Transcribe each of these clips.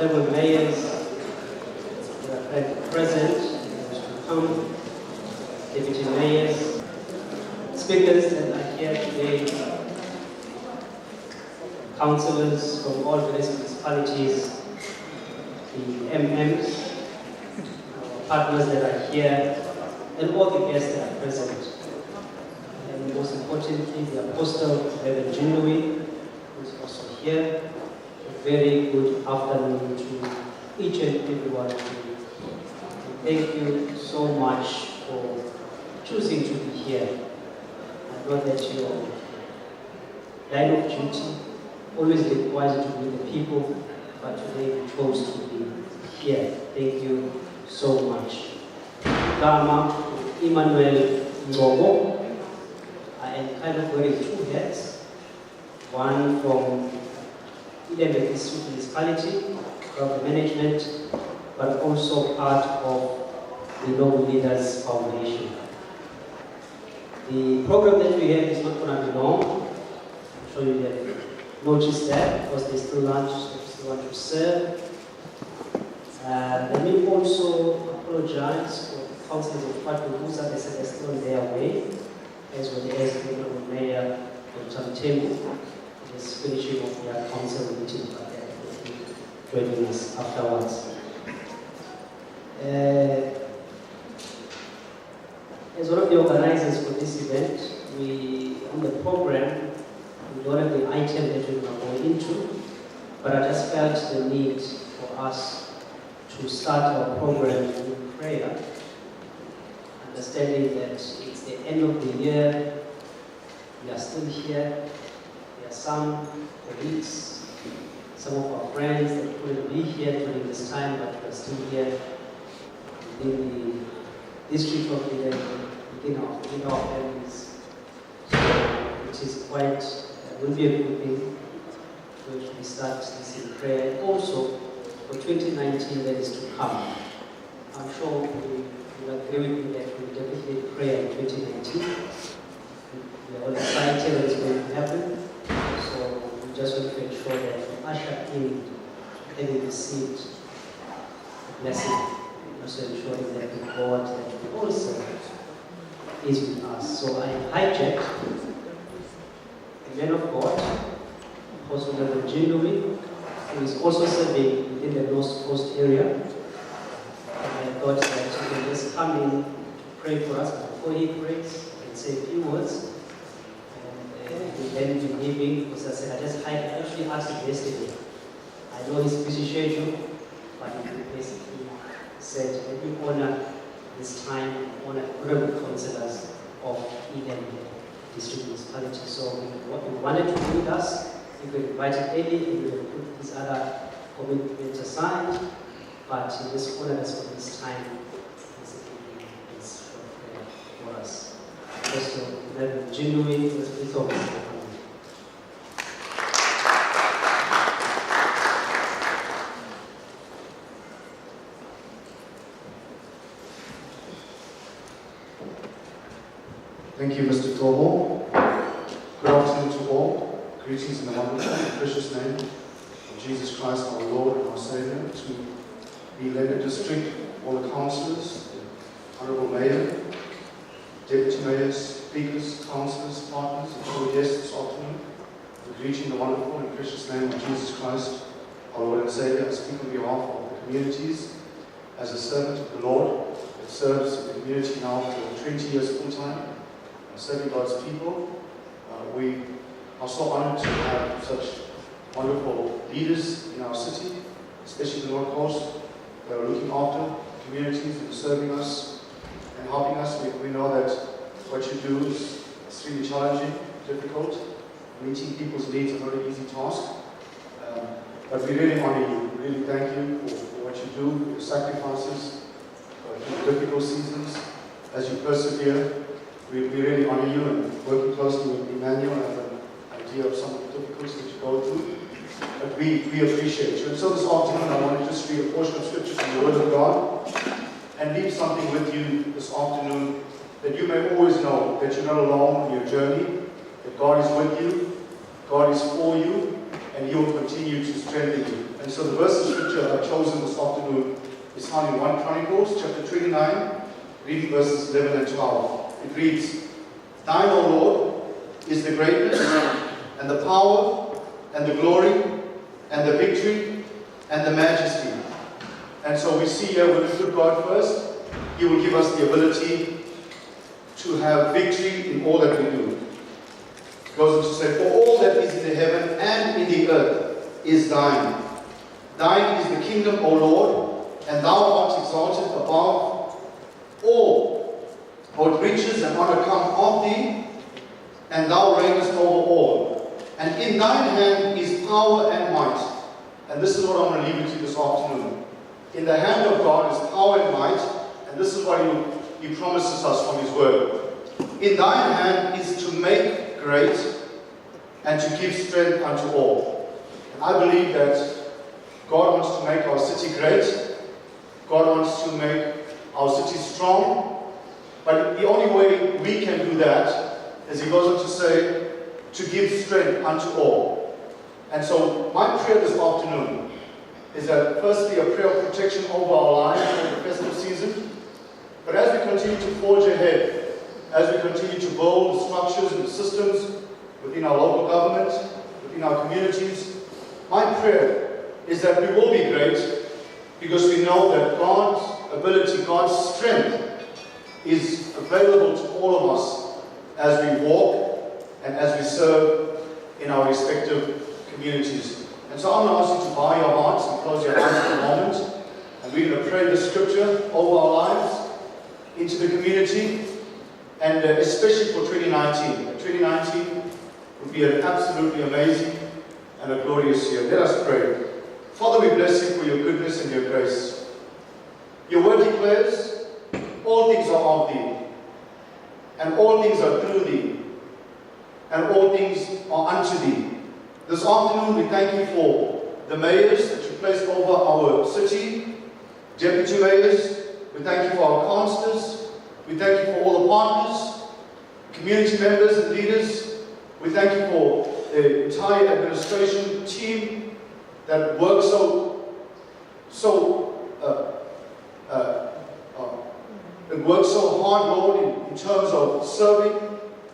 honorable mayors that are present, deputy mayors, speakers that are here today, councillors from all various municipalities, the MMs, our partners that are here, and all the guests that are present. And most importantly, the Apostle, Reverend Jinui, who is also here. A very good afternoon to each and every one of you. Thank you so much for choosing to be here. I know that your line of duty always requires you to be the people, but today you chose to be here. Thank you so much. Gama, Emmanuel Ngogo. I am kind of wearing two hats. One from Ilembe municipality, from the management, but also part of the Noble Leaders Foundation. The program that we have is not going to be long. I'm sure you have noticed that because there's still lunch, they still want to serve. Let me also apologize for the councillors of Patugusa. They said they're still on their way, as well as the Honorable Mayor of Tamtemu is finishing off their council meeting, but they will be joining us afterwards. As one of the organizers for this event, on the program, we don't have the item that we're going to go into, but I just felt the need for us to start our program with prayer, understanding that it's the end of the year, we are still here, there are some colleagues, some of our friends that couldn't be here during this time, but we're still here within the district of Ilembe, within our families. So it is quite, will be a good thing to actually start this in prayer. And also, for 2019 that is to come, I'm sure we will agree with me that we will definitely need prayer in 2019. We are all excited that it's going to happen. So we just want to ensure that we usher in having received the blessing, also ensuring that the God that we all serve is with us. So I hijacked the man of God, Apostle Reverend Jinui, who is also serving within the North Coast area. And I thought that he can just come in to pray for us, but before he prays, and say a few words. And we then be leaving, because I said, I actually asked him yesterday. I know his busy schedule, but he basically said, let me honor this time, honor honorable councillors of Ilembe District Municipality. So we wanted to be with us. We could invite him early, and we will put these other commitments aside, but he just honored us for this time. It's for us. Also, Reverend Jinui was with us. Thank you, Mr. Tobo. Good afternoon to all. Greetings in the wonderful and precious name of Jesus Christ, our Lord and our Savior, to the Ilembe District, all the councillors, the Honourable Mayor, Deputy Mayors, Speakers, Councillors, Partners, and all guests this afternoon. We greet you in the wonderful and precious name of Jesus Christ, our Lord and Savior. I speak on behalf of the communities as a servant of the Lord that serves the community now for 20 years full time, serving God's people. We are so honored to have such wonderful leaders in our city, especially the North Coast, that are looking after communities and serving us and helping us. We know that what you do is extremely challenging, difficult. Meeting people's needs is not an easy task. But we really honor you. We really thank you for what you do, for your sacrifices, through difficult seasons, as you persevere. We really honor you, and working closely with Emmanuel, I have an idea of some of the difficulties that you go through. But we appreciate you. And so this afternoon I want to just read a portion of scripture from the Word of God and leave something with you this afternoon, that you may always know that you're not alone on your journey, that God is with you, God is for you, and He will continue to strengthen you And so the verse of scripture I've chosen this afternoon is found in 1 Chronicles chapter 29, reading verses 11 and 12. It reads, Thine, O Lord, is the greatness, and the power, and the glory, and the victory, and the majesty. And so we see here when we put God first, He will give us the ability to have victory in all that we do. It goes on to say, For all that is in the heaven and in the earth is thine. Thine is the kingdom, O Lord, and thou art exalted above all. Both riches and honor come of thee, and thou reignest over all. And in thine hand is power and might. And this is what I'm going to leave you to this afternoon. In the hand of God is power and might, and this is what He promises us from His word. In thine hand is to make great and to give strength unto all. And I believe that God wants to make our city great. God wants to make our city strong. But the only way we can do that is He goes on to say, to give strength unto all. And so my prayer this afternoon is that firstly a prayer of protection over our lives over the festive season. But as we continue to forge ahead, as we continue to build the structures and the systems within our local government, within our communities, my prayer is that we will be great because we know that God's ability, God's strength is available to all of us as we walk and as we serve in our respective communities. And so I'm going to ask you to bow your hearts and close your eyes for a moment. And we're going to pray the scripture over our lives into the community, and especially for 2019. 2019 would be an absolutely amazing and a glorious year. Let us pray. Father, we bless you for your goodness and your grace. Your word declares, all things are of thee, and all things are through thee, and all things are unto thee. This afternoon we thank you for the mayors that you placed over our city, deputy mayors. We thank you for our councillors. We thank you for all the partners, community members and leaders. We thank you for the entire administration team that works so hard, Lord, in terms of serving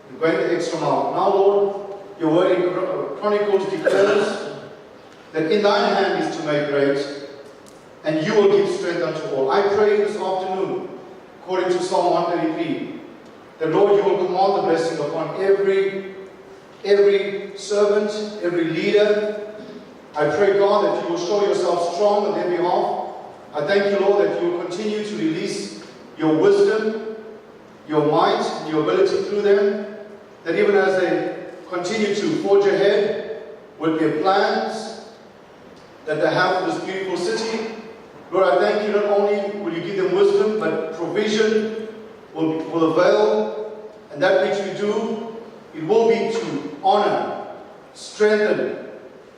and going the extra mile. Now, Lord, your word in Chronicles declares that in thine hand is to make great, and you will give strength unto all. I pray this afternoon, according to Psalm 133, that, Lord, you will command the blessing upon every servant, every leader. I pray, God, that you will show yourself strong on their behalf. I thank you, Lord, that you will continue to release your wisdom, your might, and your ability through them, that even as they continue to forge ahead with their plans that they have for this beautiful city, Lord, I thank you, not only will you give them wisdom, but provision will avail, and that which you do, it will be to honor, strengthen,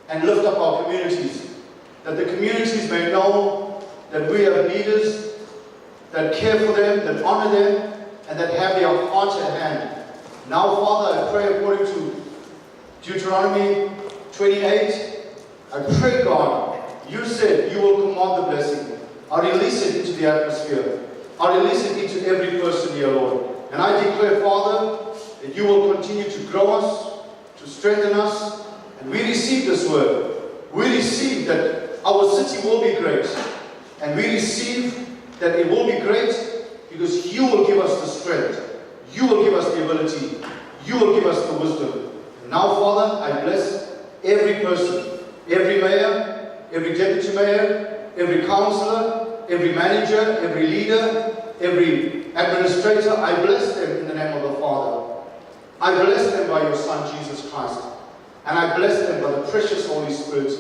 and lift up our communities, that the communities may know that we have leaders that care for them, that honor them, and that have their hearts at hand. Now, Father, I pray according to Deuteronomy 28, I pray, God, you said you will command the blessing. I release it into the atmosphere. I release it into every person here, Lord. And I declare, Father, that you will continue to grow us, to strengthen us, and we receive this word. We receive that our city will be great, and we receive that it will be great because you will give us the strength. You will give us the ability. You will give us the wisdom. And now, Father, I bless every person, every mayor, every deputy mayor, every councillor, every manager, every leader, every administrator. I bless them in the name of the Father. I bless them by your Son, Jesus Christ. And I bless them by the precious Holy Spirit.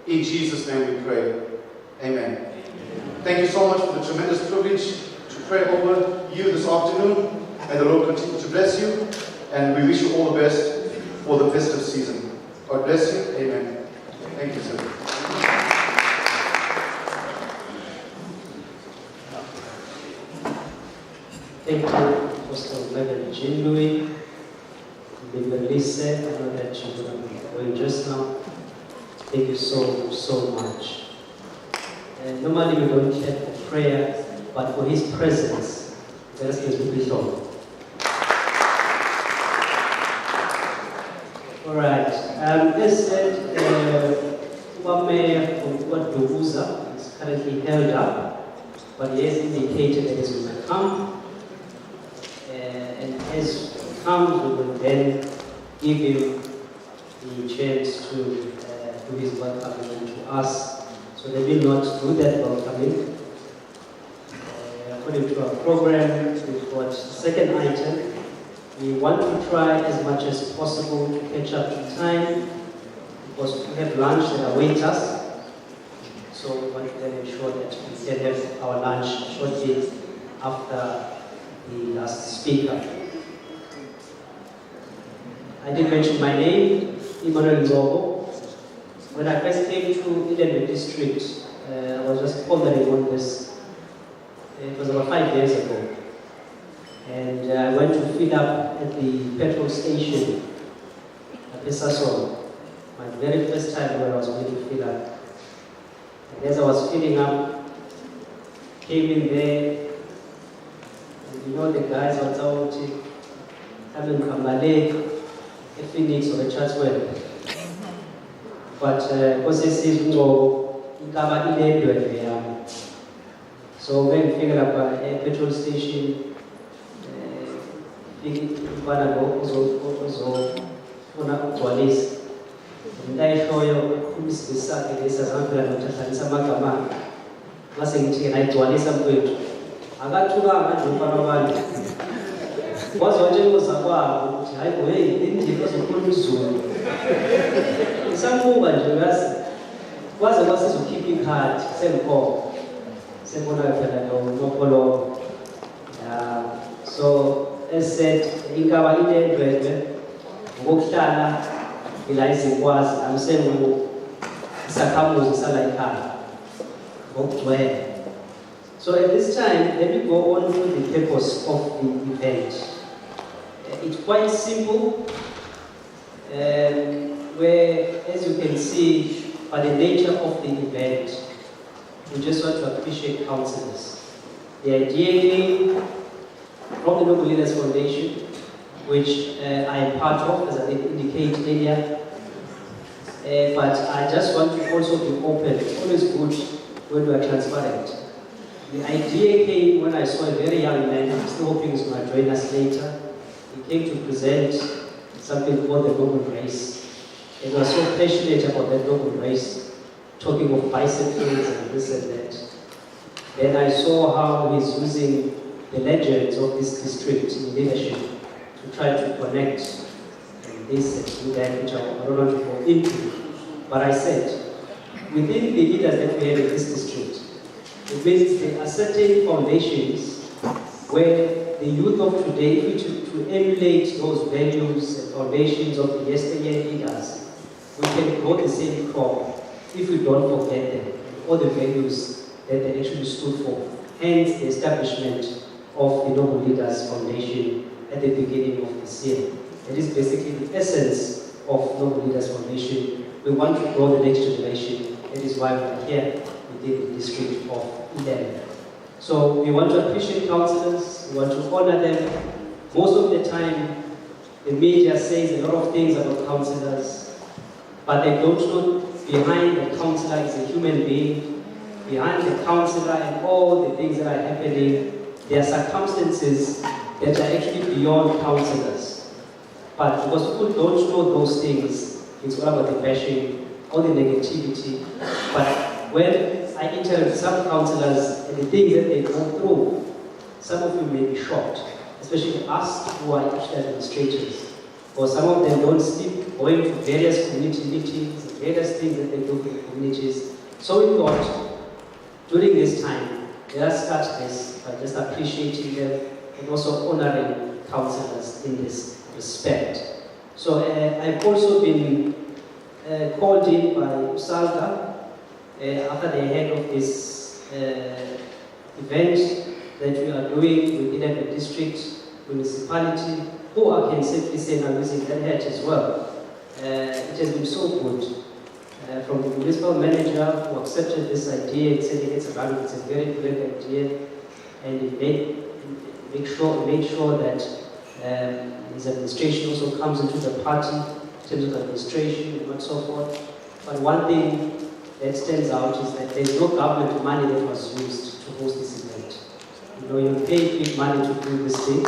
In Jesus' name we pray. Amen. Thank you so much for the tremendous privilege to pray over you this afternoon. May the Lord continue to bless you, and we wish you all the best for the festive season. God bless you. Amen. Thank you, sir. Thank you, Pastor Reverend Jean Louis. Lisa, I know that you're going to be going just now. Thank you so, so much. Normally we don't have for prayer, but for his presence, let us give him all. Alright, as said, one mayor from Dubuza is currently held up, but he has indicated that he will come. And as he comes, we will then give him the chance to do his welcoming to us. So they will not do that welcoming. According to our program, we've got second item. We want to try as much as possible to catch up to time because we have lunch that awaits us. So we want to then ensure that we can have our lunch shortly after the last speaker. I did mention my name, Emmanuel Zobo. When I first came to Ilembe district, I was just pondering on this. It was about 5 years ago. And I went to fill up at the petrol station at Pesason. My very first time where I was going to fill up. And as I was filling up, came in there, and you know the guys were out, having Kamale, a Phoenix or a Chatsworth. But because this is more, so when we figured up a petrol station, keeping hard, so as said, Inkawa Ilembe, Woktana, Eliza was, I'm saying, Sakamu Salaika. So at this time, let me go on to the purpose of the event. It's quite simple, where, as you can see, by the nature of the event, we just want to appreciate councillors. The idea came from the Noble Leaders Foundation, which I am part of, as I did indicate earlier. But I just want to also be open. It's always good when we are transparent. The idea came when I saw a very young man, I'm still hoping he's going to join us later. He came to present something called the Noble Race. He was so passionate about that Noble Race, talking of bicycles and this and that. Then I saw how he's using the legends of this district in leadership to try to connect this and that, which I don't want to go into. But I said, within the leaders that we have in this district, it means there are certain foundations where the youth of today, if we to emulate those values and foundations of the yesteryear leaders, we can grow the same crop if we don't forget them, all the values that they actually stood for. Hence the establishment of the Noble Leaders Foundation at the beginning of this year. It is basically the essence of Noble Leaders Foundation. We want to grow the next generation. That is why we are here within the district of Ilembe. So we want to appreciate councillors, we want to honor them. Most of the time, the media says a lot of things about councillors, but they don't know behind the councillor is a human being. Behind the councillor and all the things that are happening, there are circumstances that are actually beyond councillors. But because people don't know those things, it's all about the bashing, all the negativity. But when I interact with some councillors and the things that they go through, some of you may be shocked, especially us who are actually administrators. Or some of them don't sleep, going to various community meetings, various things that they do for the communities. So we thought, during this time, let us start this by just appreciating them and also honoring councillors in this respect. So I've also been called in by Usalga after the head of this event that we are doing within the district municipality, who I can safely say I'm using that hat as well. It has been so good from the municipal manager who accepted this idea and said it's a very great idea, and he made sure that his administration also comes into the party in terms of administration and so forth. But one thing that stands out is that there's no government money that was used to host this event. You know, you pay big money to do this thing.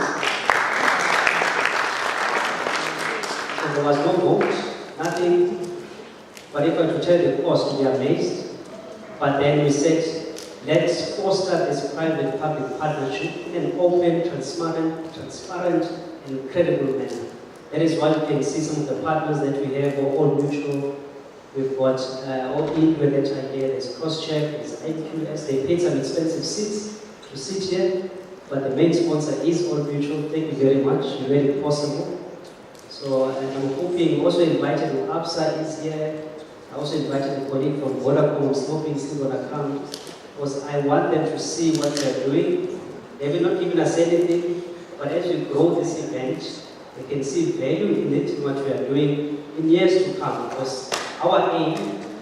So there was no vote, nothing. But if I were to tell the cost, you'd be amazed. But then we said, let's foster this private-public partnership in an open, transparent, and credible manner. That is why you can see some of the partners that we have are all mutual. We've got all Ilembe that are here, there's Crosscheck, there's IQS. They paid some expensive seats to sit here, but the main sponsor is all mutual. Thank you very much, you made it possible. So I'm hoping, also invited UAPSA is here. I also invited a colleague from Vodacom who's hoping he's still going to come, because I want them to see what they're doing. They will not given us anything, but as we grow this event, they can see value in it, in what we are doing in years to come, because our aim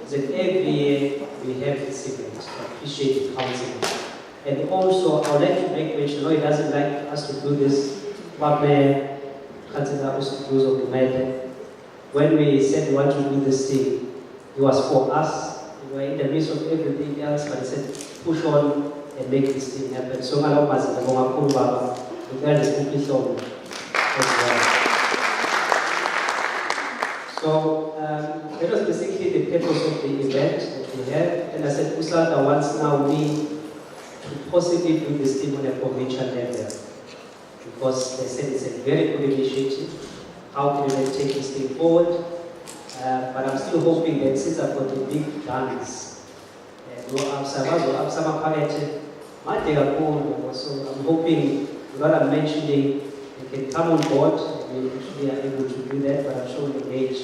is that every year we have this event to appreciate the council. And also, I would like to make mention, no, he doesn't like us to do this, but Councillor also of the when we said we want to do this thing, it was for us. We were in the midst of everything else, but he said, push on and make this thing happen. So, I love myself, so that was basically the purpose of the event that we had. And I said, Usada wants now me to possibly do this thing on a provincial level. Because they said it's a very good initiative. How can we take this thing forward? But I'm still hoping that since I've got the big guns, so I'm hoping what I'm mentioning, they can come on board. We actually are able to do that, but I'm sure we'll engage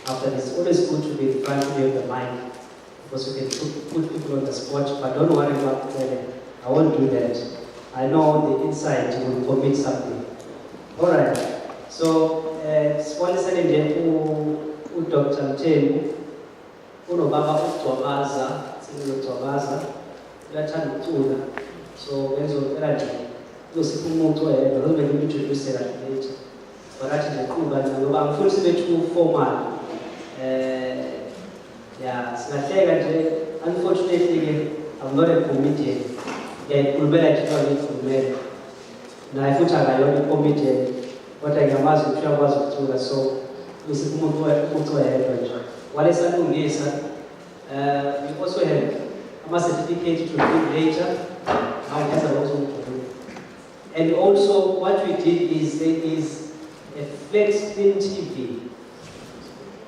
after this. It's always good to be in front of the mind, because we can put people on the spot, but don't worry about that. I won't do that. I know the inside will commit something. Alright, so Swali Salinde Dr. Mtemu, Baba Utwabaza, Utwabaza, Latin Tuna. So there's a very umuntu wayena introduce that later. But actually I'm fully too formal. Yeah, unfortunately I'm not a comedian. Na ifuta ngayona comedian. What I am asking you was to so umuntu wayena nje. Wale salungisa we also have a certificate to read later. Now has a lot to do. And also what we did is there is a flat screen TV,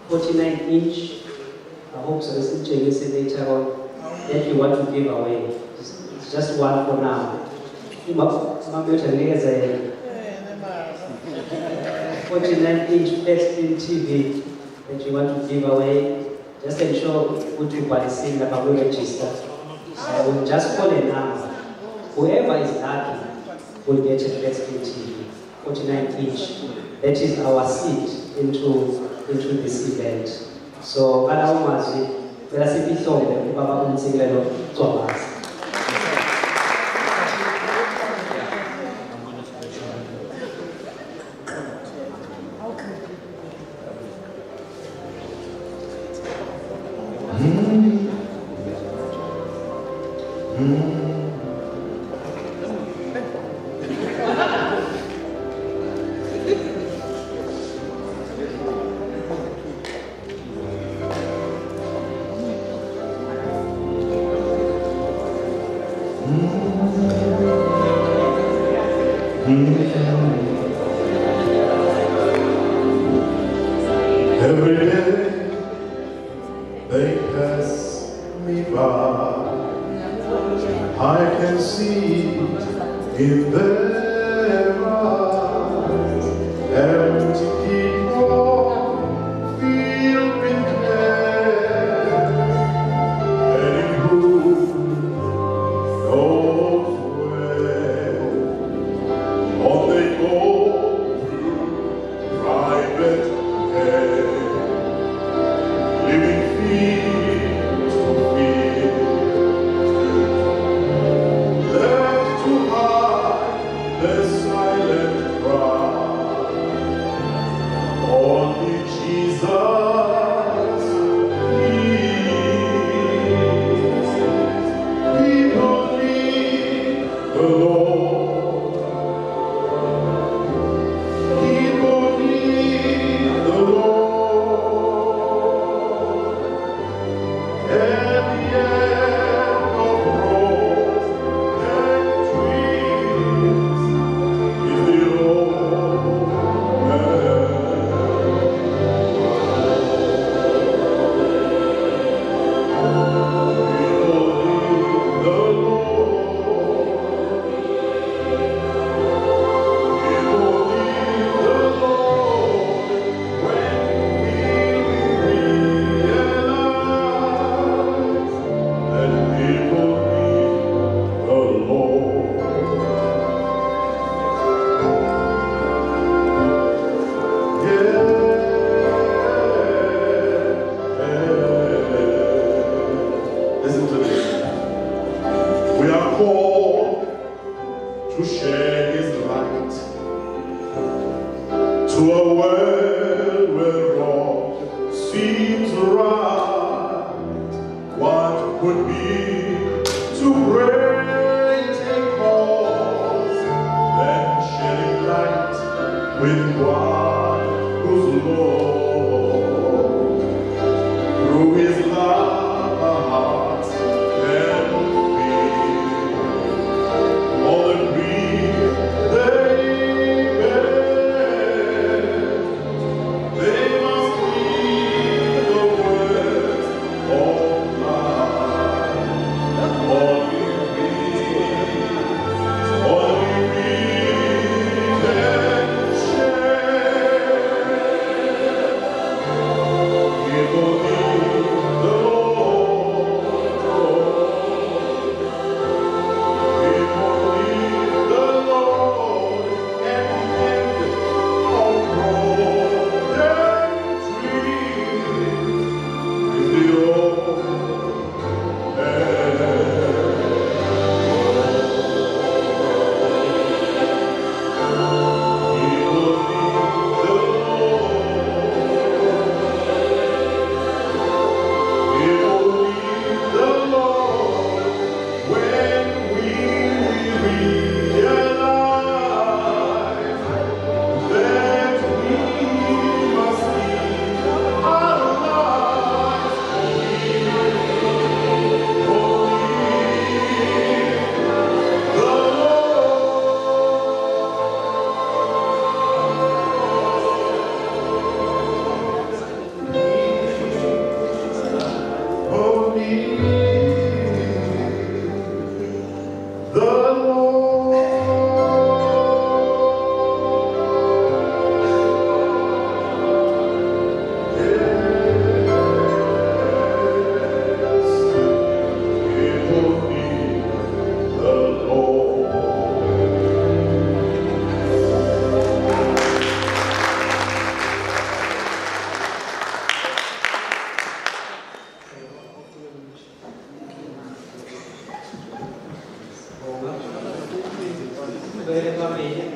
49-inch. I hope so. This is later on that you want to give away. It's just one for now. 49-inch flat screen TV that you want to give away. Just ensure what you qualify the public register. I will just call a number. Whoever is lucky will get a flat screen TV, 49-inch. That is our seed into this event. So, every day they pass me by, I can see in their eyes empty people filled with care, and who knows where, or they go through private care, living free. the silent cry. Only Jesus heals. People need the Lord. People need the Lord. At the end of roads and trees is the old man. People need the Lord. People need the Lord when we realize that people need the Lord. Listen to this. We are called to share His light to a world where all seems right. What would be too great a cause than shedding light with one who's Lord? Through His love, our hearts can feel all that we they bear. They must be the words of life. Only we can share. People need the Lord. People need the Lord at the end of road and trees is the old man. People need the Lord. People need the Lord when we realize that we must live our lives for the Lord. Only the Lord. Yes, people need the Lord. Wherever may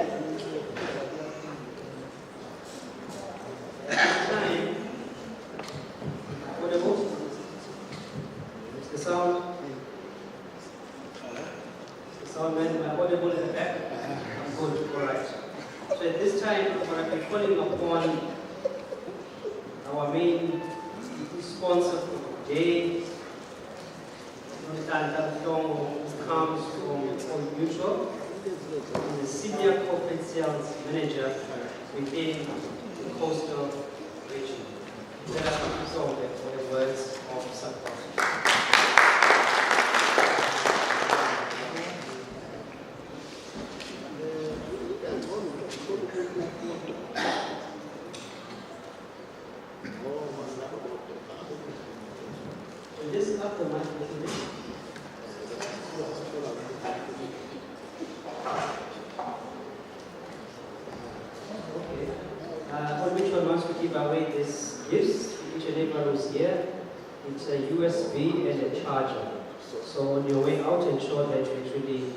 time, audible? Is the sound? Is the sound man, am I audible in the back? Good, alright. So at this time, I'm going to be calling upon our main sponsor for today, who comes from Old Mutual. He's the Senior Corporate Sales Manager within the Coastal Region. Let us absorb it for the words of support. So this is up the mic, isn't it? Okay. On which one wants to give away these gifts? Each and everyone who's here. It's a USB and a charger. So on your way out, ensure that you actually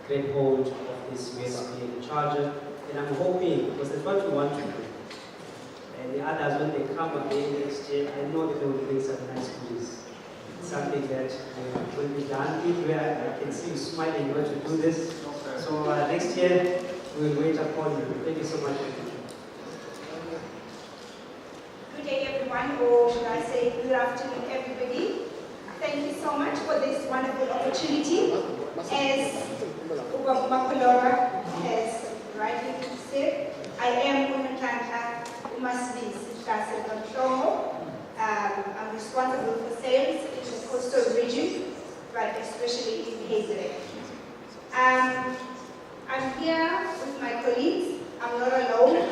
grab hold of this USB charger, and I'm hoping, because that's what we want to do. And the others, when they come again next year, I know that they will bring some nice goodies. Something that will be done. If I can see you smiling when you do this. So next year, we will wait upon you. Thank you so much. Good day, everyone, or should I say good afternoon, everybody. Thank you so much for this wonderful opportunity. As Makolora has rightly said, I am Unatanta Umasvi Sitkase Control. I'm responsible for sales in the coastal region, but especially in Hazard. I'm here with my colleagues. I'm not alone.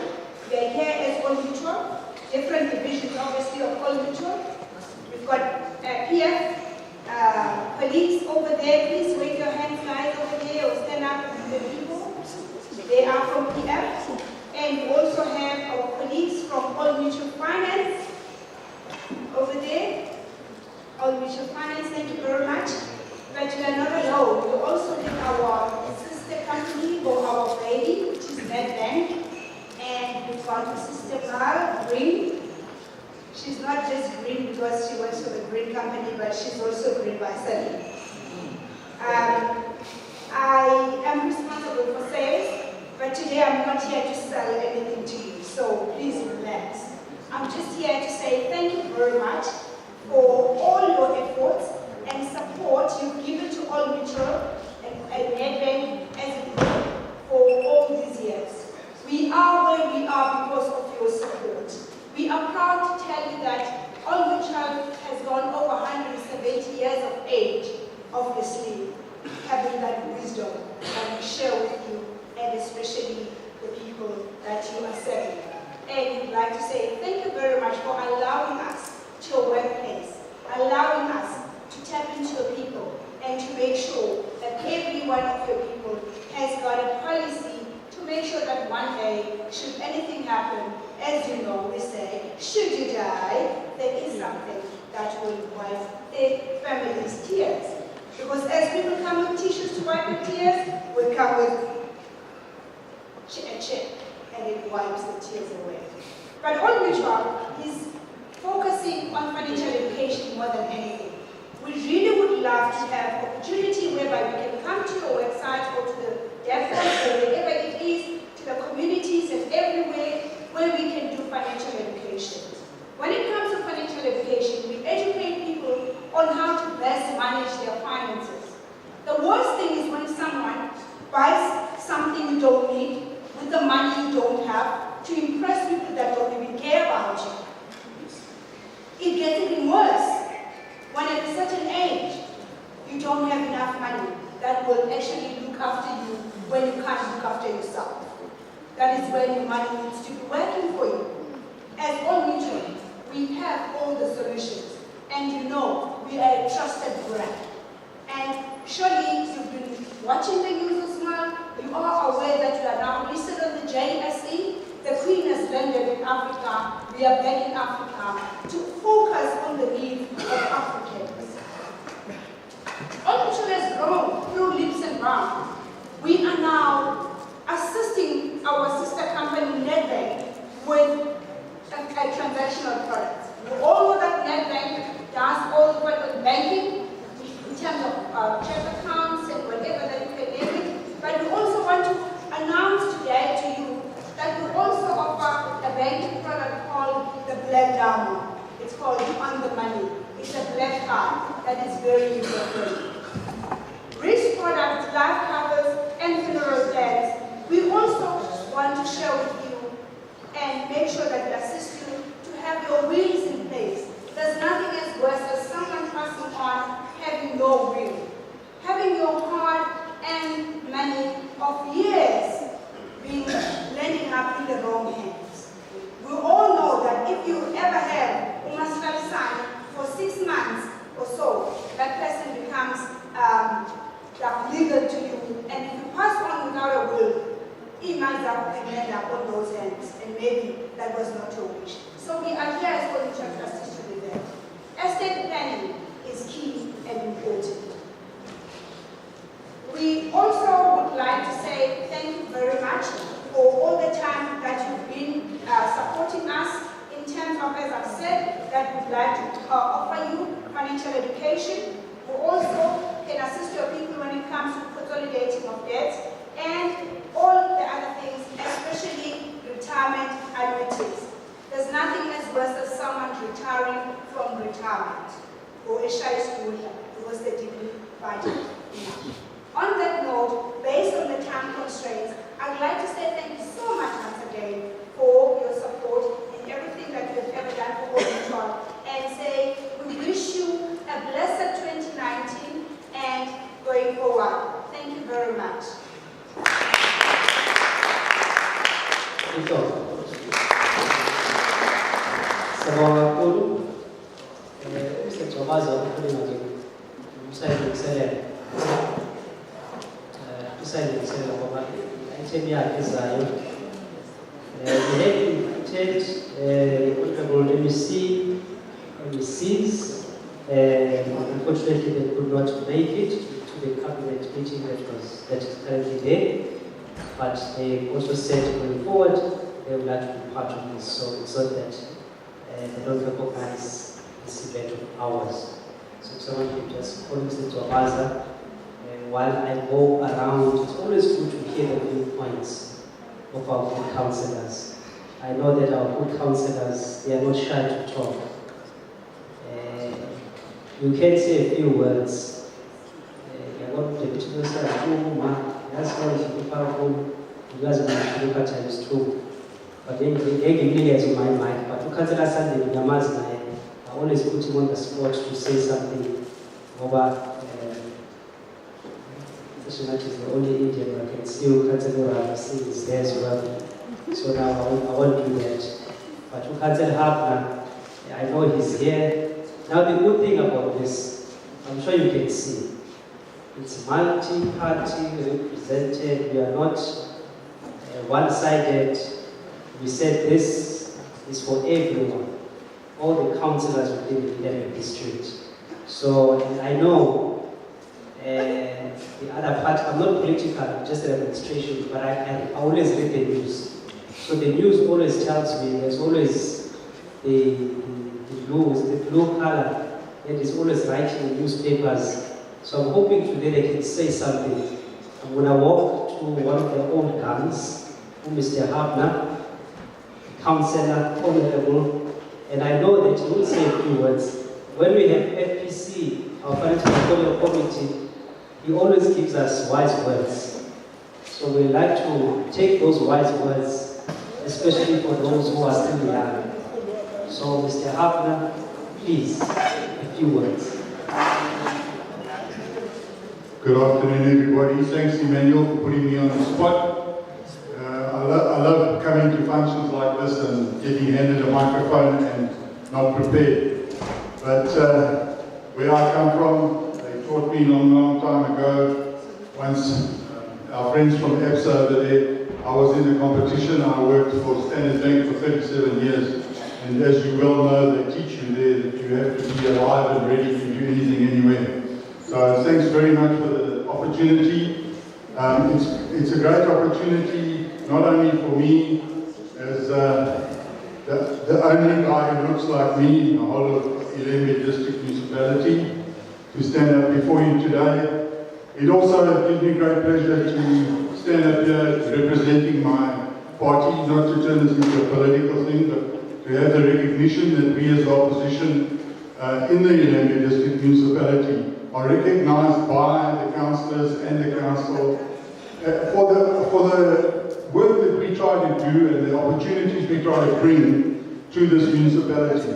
We are here as All Mutual, different divisions obviously of All Mutual. We've got PF colleagues over there. Please wave your hands, guys, over there, or stand up to the people. They are from PF. And we also have our colleagues from All Mutual Finance over there. All Mutual Finance, thank you very much. But we are not alone. We also have our sister company, or our baby, which is NetBank. And we've got Sister Mara Green. She's not just green because she works for the green company, but she's also green by study. I am responsible for sales, but today I'm not here to sell anything to you, so please relax. I'm just here to say thank you very much for all your efforts and support you've given to All Mutual and NetBank as a group for all these years. We are where we are because of your support. We are proud to tell you that All Mutual has gone over 170 years of age, obviously, having that wisdom that we share with you, and especially the people that you are serving. And we'd like to say thank you very much for allowing us to your workplace, allowing us to tap into your people, and to make sure that every one of your people has got a policy to make sure that one day, should anything happen, as you know, we say, should you die, there is something that will wipe the family's tears. Because as people come with tissues to wipe the tears, we come with a check, and it wipes the tears away. But All Mutual is focusing on financial education more than anything. We really would love to have opportunity whereby we can come to your website or to the deaf or wherever it is, to the communities and everywhere where we can do financial education. When it comes to financial education, we educate people on how to best manage their finances. The worst thing is when someone buys something you don't need with the money you don't have to impress people that don't even care about you. It gets even worse when at a certain age you don't have enough money that will actually look after you when you can't look after yourself. That is when your money needs to be working for you. As All Mutual, we have all the solutions. And you know, we are a trusted brand. And surely you've been watching the news as well. You are aware that we are now listed on the JSE. The Queen has landed in Africa. We are back in Africa to focus on the needs of Africans. All Mutual has grown through leaps and bounds. We are now assisting our sister company NetBank with a transactional product. You all know that NetBank does all the banking in terms of check accounts and whatever that you can name it. But we also want to announce today to you that we also offer a banking product called the Black Diamond. It's called On the Money. It's a black card that is very user-friendly. Risk products, life covers, and funeral plans. We also want to share with you and make sure that we assist you to have your wills in place. There's nothing as worse as someone passing on having no will. Having your heart and money of years being landing up in the wrong hands. We all know that if you ever have a Umasral son for 6 months or so, that person becomes legal to you. And if you pass on without a will, it might end up on those hands, and maybe that was not your wish. So we are here as All Mutual trustees to be there. Estate planning is key and important. We also would like to say thank you very much as I've said, that would like to offer you financial education, who also can assist your people when it comes to consolidating of debts, and all the other things, especially retirement annuities. There's nothing as worse as someone retiring from retirement or a shy schooler because they didn't budget enough. On that note, based on the time constraints, I'd like to say thank you so much once again for your support in everything that you have ever done for Old, and say we wish you a blessed 2019 and going forward. Thank you very much. Unfortunately, they could not make it to the cabinet meeting that is currently there, but they also said going forward they would like to be part of this, so that they don't recognize this event of ours. So someone can just call Mr. Abaza. While I go around, it's always good to hear the viewpoints of our good councillors. I know that our good councillors, they are not shy to talk. You can say a few words. You guys will look at times too. But then they give me as my mind. But to Councillor Sunday, I always put him on the spot to say something over. That is the only Indian I can see Councillor is there as well. So now I won't do that. But to Councillor Hapner, I know he's here. Now the good thing about this, I'm sure you can see, it's multi-party represented. We are not one-sided. We said this is for everyone, all the councillors within the Ilembe district. So I know the other part, I'm not political, I'm just an administration, but I always read the news. So the news always tells me there's always the blue color that is always writing in newspapers. So I'm hoping today they can say something. I'm going to walk to one of their old guns, Mr. Hapner, Councillor, Honorable, and I know that he will say a few words. When we have FPC, our Financial Portfolio Committee, he always gives us wise words. So we like to take those wise words, especially for those who are still young. So Mr. Hapner, please, a few words. Good afternoon, everybody. Thanks, Emmanuel, for putting me on the spot. I love coming to functions like this and getting handed a microphone and not prepared. But where I come from, they taught me a long time ago. Once our friends from EBSA over there, I was in a competition. I worked for Standard Bank for 37 years. And as you well know, they teach you there that you have to be alive and ready to do anything anywhere. So thanks very much for the opportunity. It's a great opportunity, not only for me as the only guy who looks like me in the whole of Ilembe District Municipality to stand up before you today. It also gives me great pleasure to stand up here representing my party, not to turn this into a political thing, but to have the recognition that we as the opposition in the Ilembe District Municipality are recognized by the councillors and the council for the work that we try to do and the opportunities we try to bring to this municipality.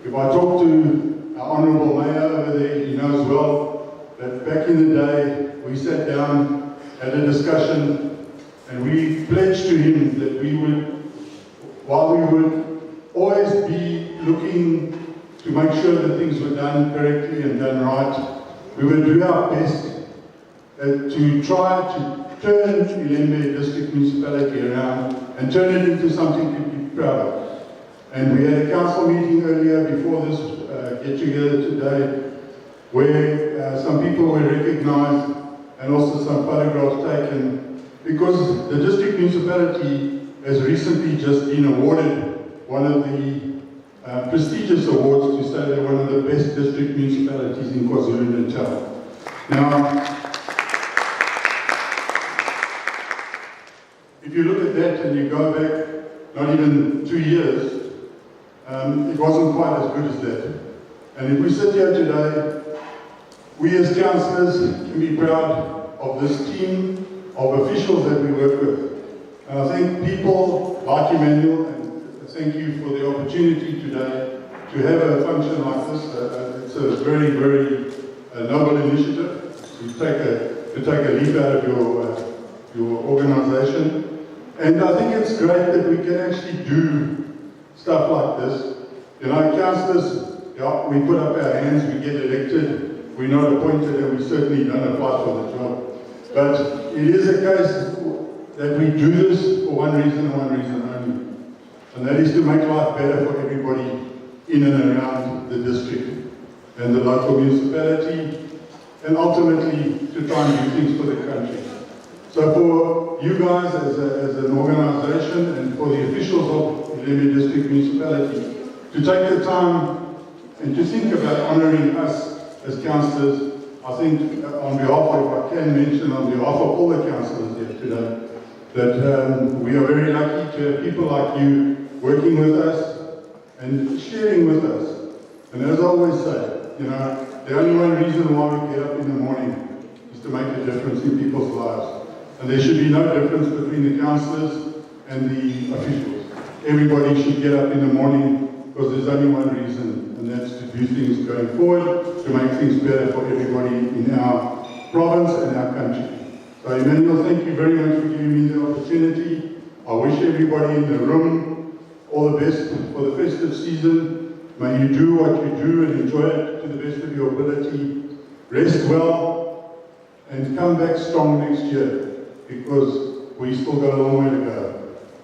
If I talk to our Honourable Mayor over there, he knows well that back in the day we sat down, had a discussion, and we pledged to him that we would, while we would always be looking to make sure that things were done correctly and done right, we would do our best to try to turn Ilembe District Municipality around and turn it into something to be proud of. And we had a council meeting earlier before this get-together today where some people were recognized and also some photographs taken because the district municipality has recently just been awarded one of the prestigious awards to say they're one of the best district municipalities in KwaZulu-Natal. Now, if you look at that and you go back not even 2 years, it wasn't quite as good as that. And if we sit here today, we as councillors can be proud of this team of officials that we work with. And I think people like Emmanuel, and thank you for the opportunity today to have a function like this. It's a very, very noble initiative to take a leap out of your organisation. And I think it's great that we can actually do stuff like this. You know, councillors, yeah, we put up our hands, we get elected, we're not appointed, and we certainly don't apply for the job. But it is a case that we do this for one reason and one reason only. And that is to make life better for everybody in and around the district and the local municipality, and ultimately to try and do things for the country. So for you guys as an organisation and for the officials of Ilembe District Municipality to take the time and to think about honouring us as councillors, I think on behalf of, if I can mention, on behalf of all the councillors here today, that we are very lucky to have people like you working with us and sharing with us. And as I always say, you know, the only one reason why we get up in the morning is to make a difference in people's lives. And there should be no difference between the councillors and the officials. Everybody should get up in the morning because there's only one reason, and that's to do things going forward, to make things better for everybody in our province and our country. So Emmanuel, thank you very much for giving me the opportunity. I wish everybody in the room all the best for the festive season. May you do what you do and enjoy it to the best of your ability. Rest well and come back strong next year, because we still got a long way to go.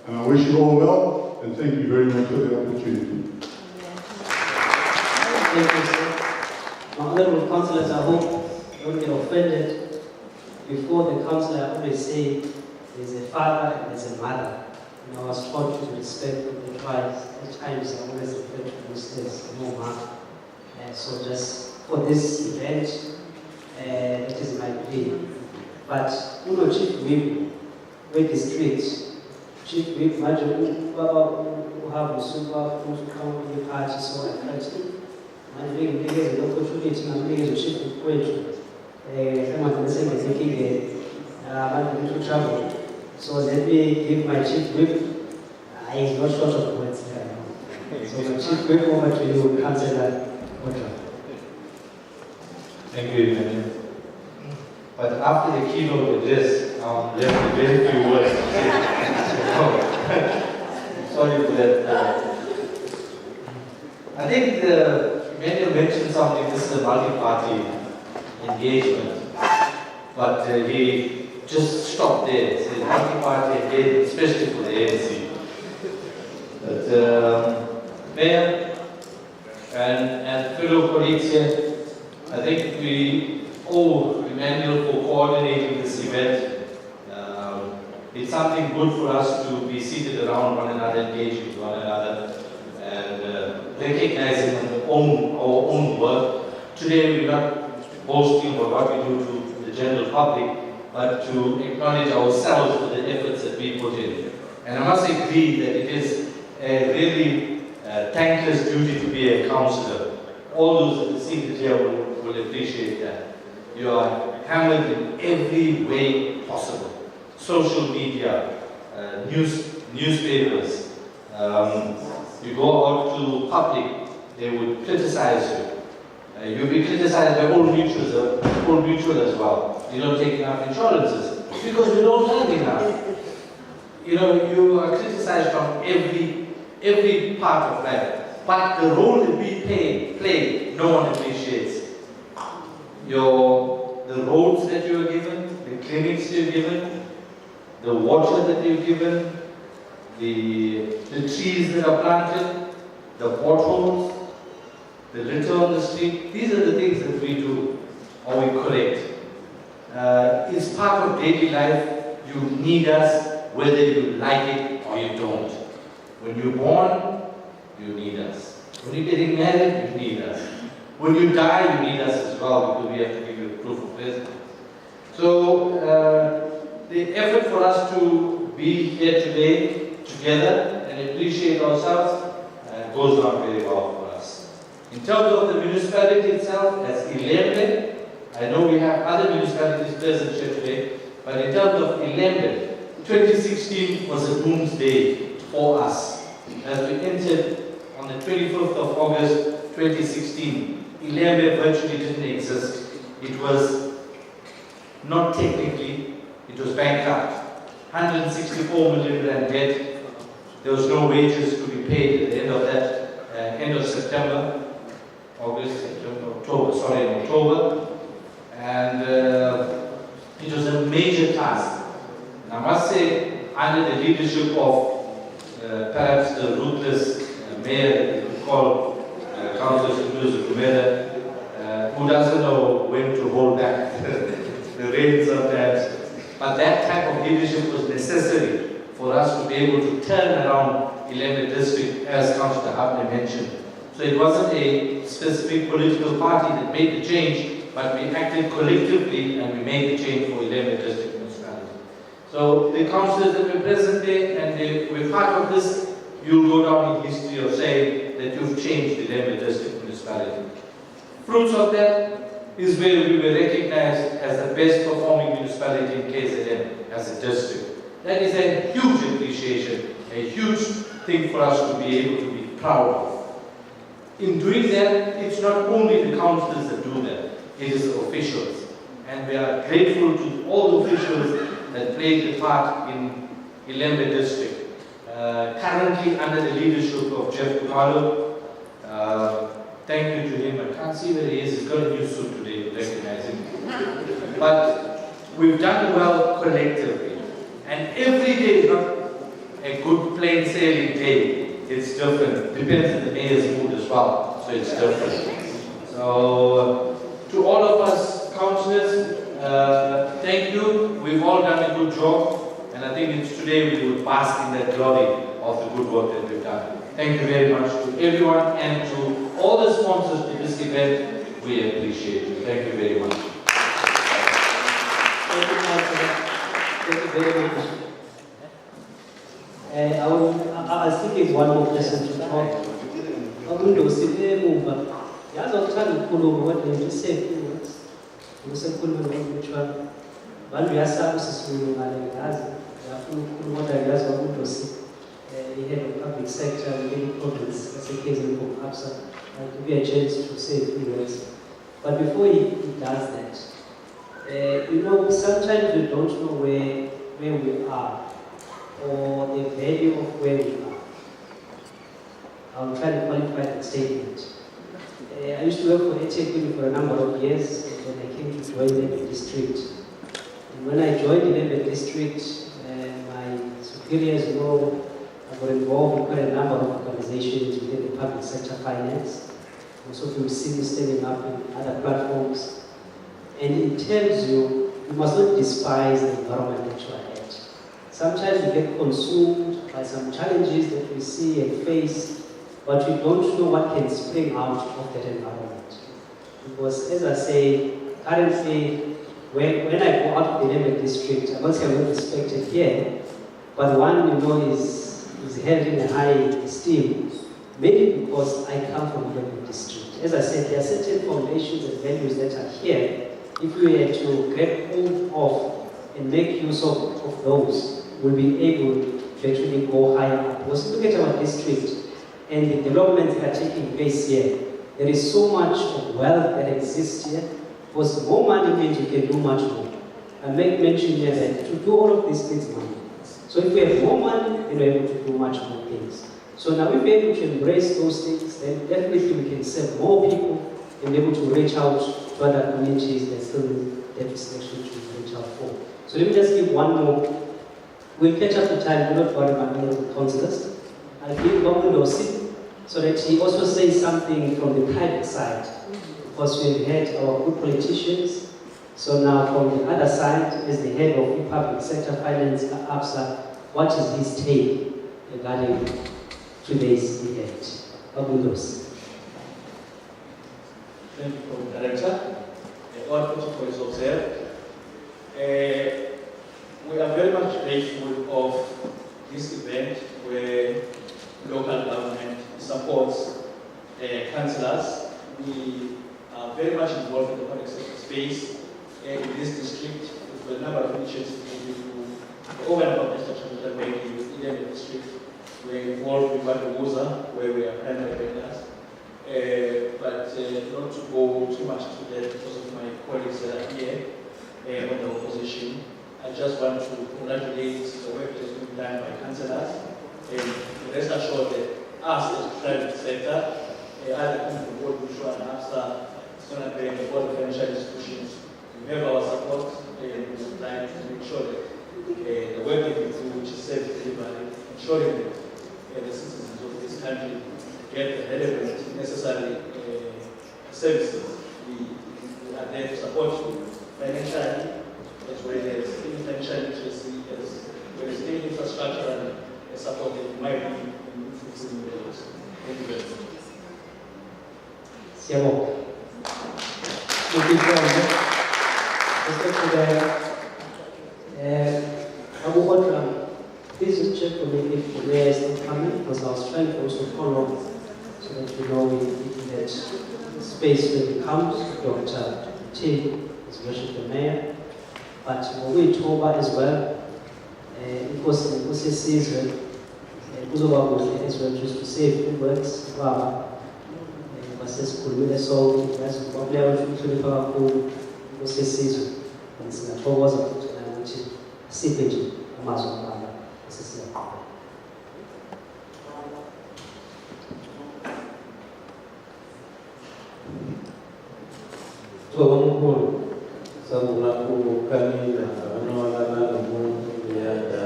And I wish you all well, and thank you very much for the opportunity. Thank you, sir. My honourable councillors, I hope you don't get offended. Before the councillor, I always say there's a father and there's a mother. And I was taught to respect the tribes. At times I always refer to this as no mom. So just for this event, that is my plea. But Uno Chief Whip, Whip District, Chief Whip, Major Uhabu Super, Usuka, Party, so I catch it. And we give an opportunity and we Chief Whip Quench. Someone the same as thinking about travel. So let me give my Chief Whip. He's not short of words. So my Chief Whip, over to you, Councillor Otra. Thank you, Emmanuel. But after the keynote address, I'm left with very few words to say. Sorry for that. I think Emmanuel mentioned something, this is a multi-party engagement. But he just stopped there, said multi-party engagement, especially for the ANC. But Mayor and fellow colleagues here, I think we owe Emmanuel for coordinating this event. It's something good for us to be seated around one another, engaging with one another, and recognizing our own work. Today we're not boasting about what we do to the general public, but to acknowledge ourselves for the efforts that we put in. And I must agree that it is a really thankless duty to be a councillor. All those that are seated here will appreciate that. You are hammered in every way possible. Social media, newspapers. You go out to public, they would criticize you. You'll be criticized by all mutual as well. You don't take enough insurances because you don't have enough. You know, you are criticized from every part of life. But the role that we play, no one appreciates. The roads that you are given, the clinics you're given, the water that you're given, the trees that are planted, the potholes, the litter on the street. These are the things that we do or we correct. It's part of daily life. You need us whether you like it or you don't. When you're born, you need us. When you're getting married, you need us. When you die, you need us as well, because we have to give you proof of residence. So, the effort for us to be here today, together, and appreciate ourselves, goes on very well for us. In terms of the municipality itself, as Ilembe, I know we have other municipalities present here today, but in terms of Ilembe, 2016 was a doomsday for us. As we entered on the 25th of August 2016, Ilembe virtually didn't exist. It was not technically, it was bankrupt. 164 million rand debt. There was no wages to be paid at the end of that, end of September, August, September, October. And it was a major task. And I must say, under the leadership of perhaps the ruthless mayor that we call Councillors who doesn't know when to hold back the reins sometimes. But that type of leadership was necessary for us to be able to turn around Ilembe district, as Councillor Abne mentioned. So it wasn't a specific political party that made the change, but we acted collectively and we made the change for Ilembe district municipality. So the councillors that were present there and they were part of this, you'll go down in history of saying that you've changed Ilembe district municipality. Fruits of that is where we were recognized as the best performing municipality in KZN as a district. That is a huge appreciation, a huge thing for us to be able to be proud of. In doing that, it's not only the councillors that do that, it is the officials. And we are grateful to all the officials that played a part in Ilembe district. Currently under the leadership of Jeff Kumalo, thank you to him. I can't see where he is. He's got a new suit today to recognize him. But we've done well collectively. And every day is not a good plain sailing day. It's different. Depends on the mayor's mood as well. So it's different. So to all of us councillors, thank you. We've all done a good job. And I think it's today we will bask in that glory of the good work that we've done. Thank you very much to everyone and to all the sponsors to this event. We appreciate you. Thank you very much. Thank you, Councillor. Thank you very much. I was thinking one more person to talk. The head of public sector in many provinces, as a case in APSA, I'll give you a chance to say a few words. But before he does that, sometimes we don't know where we are or the value of where we are. I'll try to qualify that statement. I used to work for HAP for a number of years when I came to join the district. And when I joined the district, my superiors know I got involved in quite a number of organizations within the public sector finance. Also from city standing up in other platforms. And it tells you, you must not despise the environment that you are at. Sometimes we get consumed by some challenges that we see and face, but we don't know what can spring out of that environment. Because as I say, currently, when I go out of the Ilembe district, I must say I'm not respected here, but one is held in a high esteem, mainly because I come from the Ilembe district. As I said, there are certain foundations and values that are here. If we were to grab hold of and make use of those, we'll be able to actually go higher up. Because look at our district and the developments that are taking place here. There is so much of wealth that exists here. Because more money means you can do much more. I make mention here that to do all of this needs money. So if we have more money, then we're able to do much more things. So now if we're able to embrace those things, then definitely we can serve more people and be able to reach out to other communities that still need that selection to reach out for. So let me just give one more. We'll catch up the time, we're not worried about any of the councillors. I'll give Babulosi so that he also says something from the private side. Because we've had our good politicians. So now from the other side, as the head of the public sector finance APSA, what is his take regarding today's event? Babulosi. Thank you, Director. All protocols observed. We are very much grateful of this event where local government supports councillors. We are very much involved in the public sector space in this district with a number of initiatives. The overall infrastructure banking in the district. We're involved with Wadubuza, where we are primary vendors. But not to go too much to that because of my colleagues that are here on the opposition. I just want to congratulate the work that has been done by councillors. And rest assured that us as the private sector, other companies, board mutual and AFSA, Standard Bank, the board of financial institutions, we have our support and we would like to make sure that the work that we do, which is safe delivery, ensuring that the citizens of this country get the relevant, necessary services. We are there to support you financially, as well as financial literacy, as well as any infrastructure and support that you might need in fixing the roads. Thank you very much. Siamo. Looking forward. Please just check for me if where is it coming, because I was trying to also follow so that you know in that space when it comes, Dr. T is worship the mayor. But we talk about as well, it was a season, it was about as well just to save the works, so that's what we are to the powerful season. And it's not always a which is seepage Amazon. Omkhulu sabula ukukanina anowalana nomuntu uyanda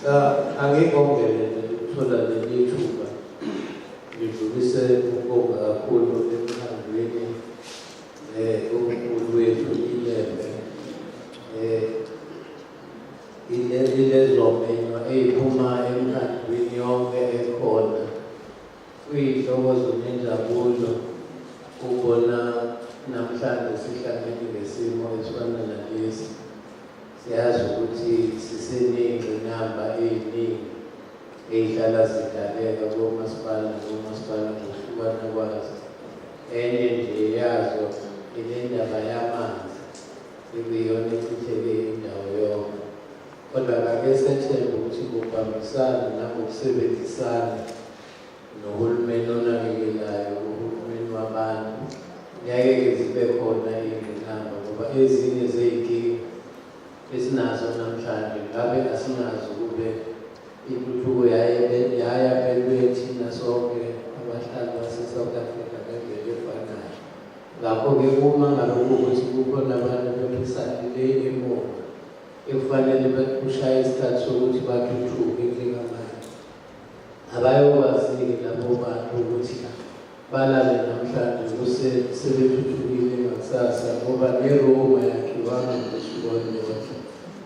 sa angikongele ukuthola leli thuba ngidlulise ukubonga kakhulu emkhandlwini uNkulunkulu wethu Ilembe ilezomenywa eyiphuma emkhandlwini yonke ekhona kuyintokozo nenjabulo ukubona namhlanje sihlangene ngesimo esifana nalesi. Siyazi ukuthi siseningi inamba eyiningi eyihlala zidaleka komasipala ngokuhlukana kwazo. Enye nje yazo ilendaba yamanzi ekuyiyona echitheke indawo yonke. Kodwa ake sethembe ukuthi ngokubambisana nangokusebenzisana nohulumeni onakekelayo, uhulumeni wabantu, ngeke zibe khona iy'ngqinamba ngoba ezinye zey'nkinga esinazo namhlanje ngabe asinazo kube intuthuko yaya phela thina sonke abahlali base-South Africa ngendlela efanayo. Ngakho-ke uma ngabe kuwukuthi kukhona abantu bephikisane emuva ekufanele kushaya isikhathi sokuthi bathuthuke njengamanje, abayokwazi-ke labo bantu ukuthi balale namhlanje sebethuthukile ngakusasa ngoba neRoma yakhiwanga ngosuku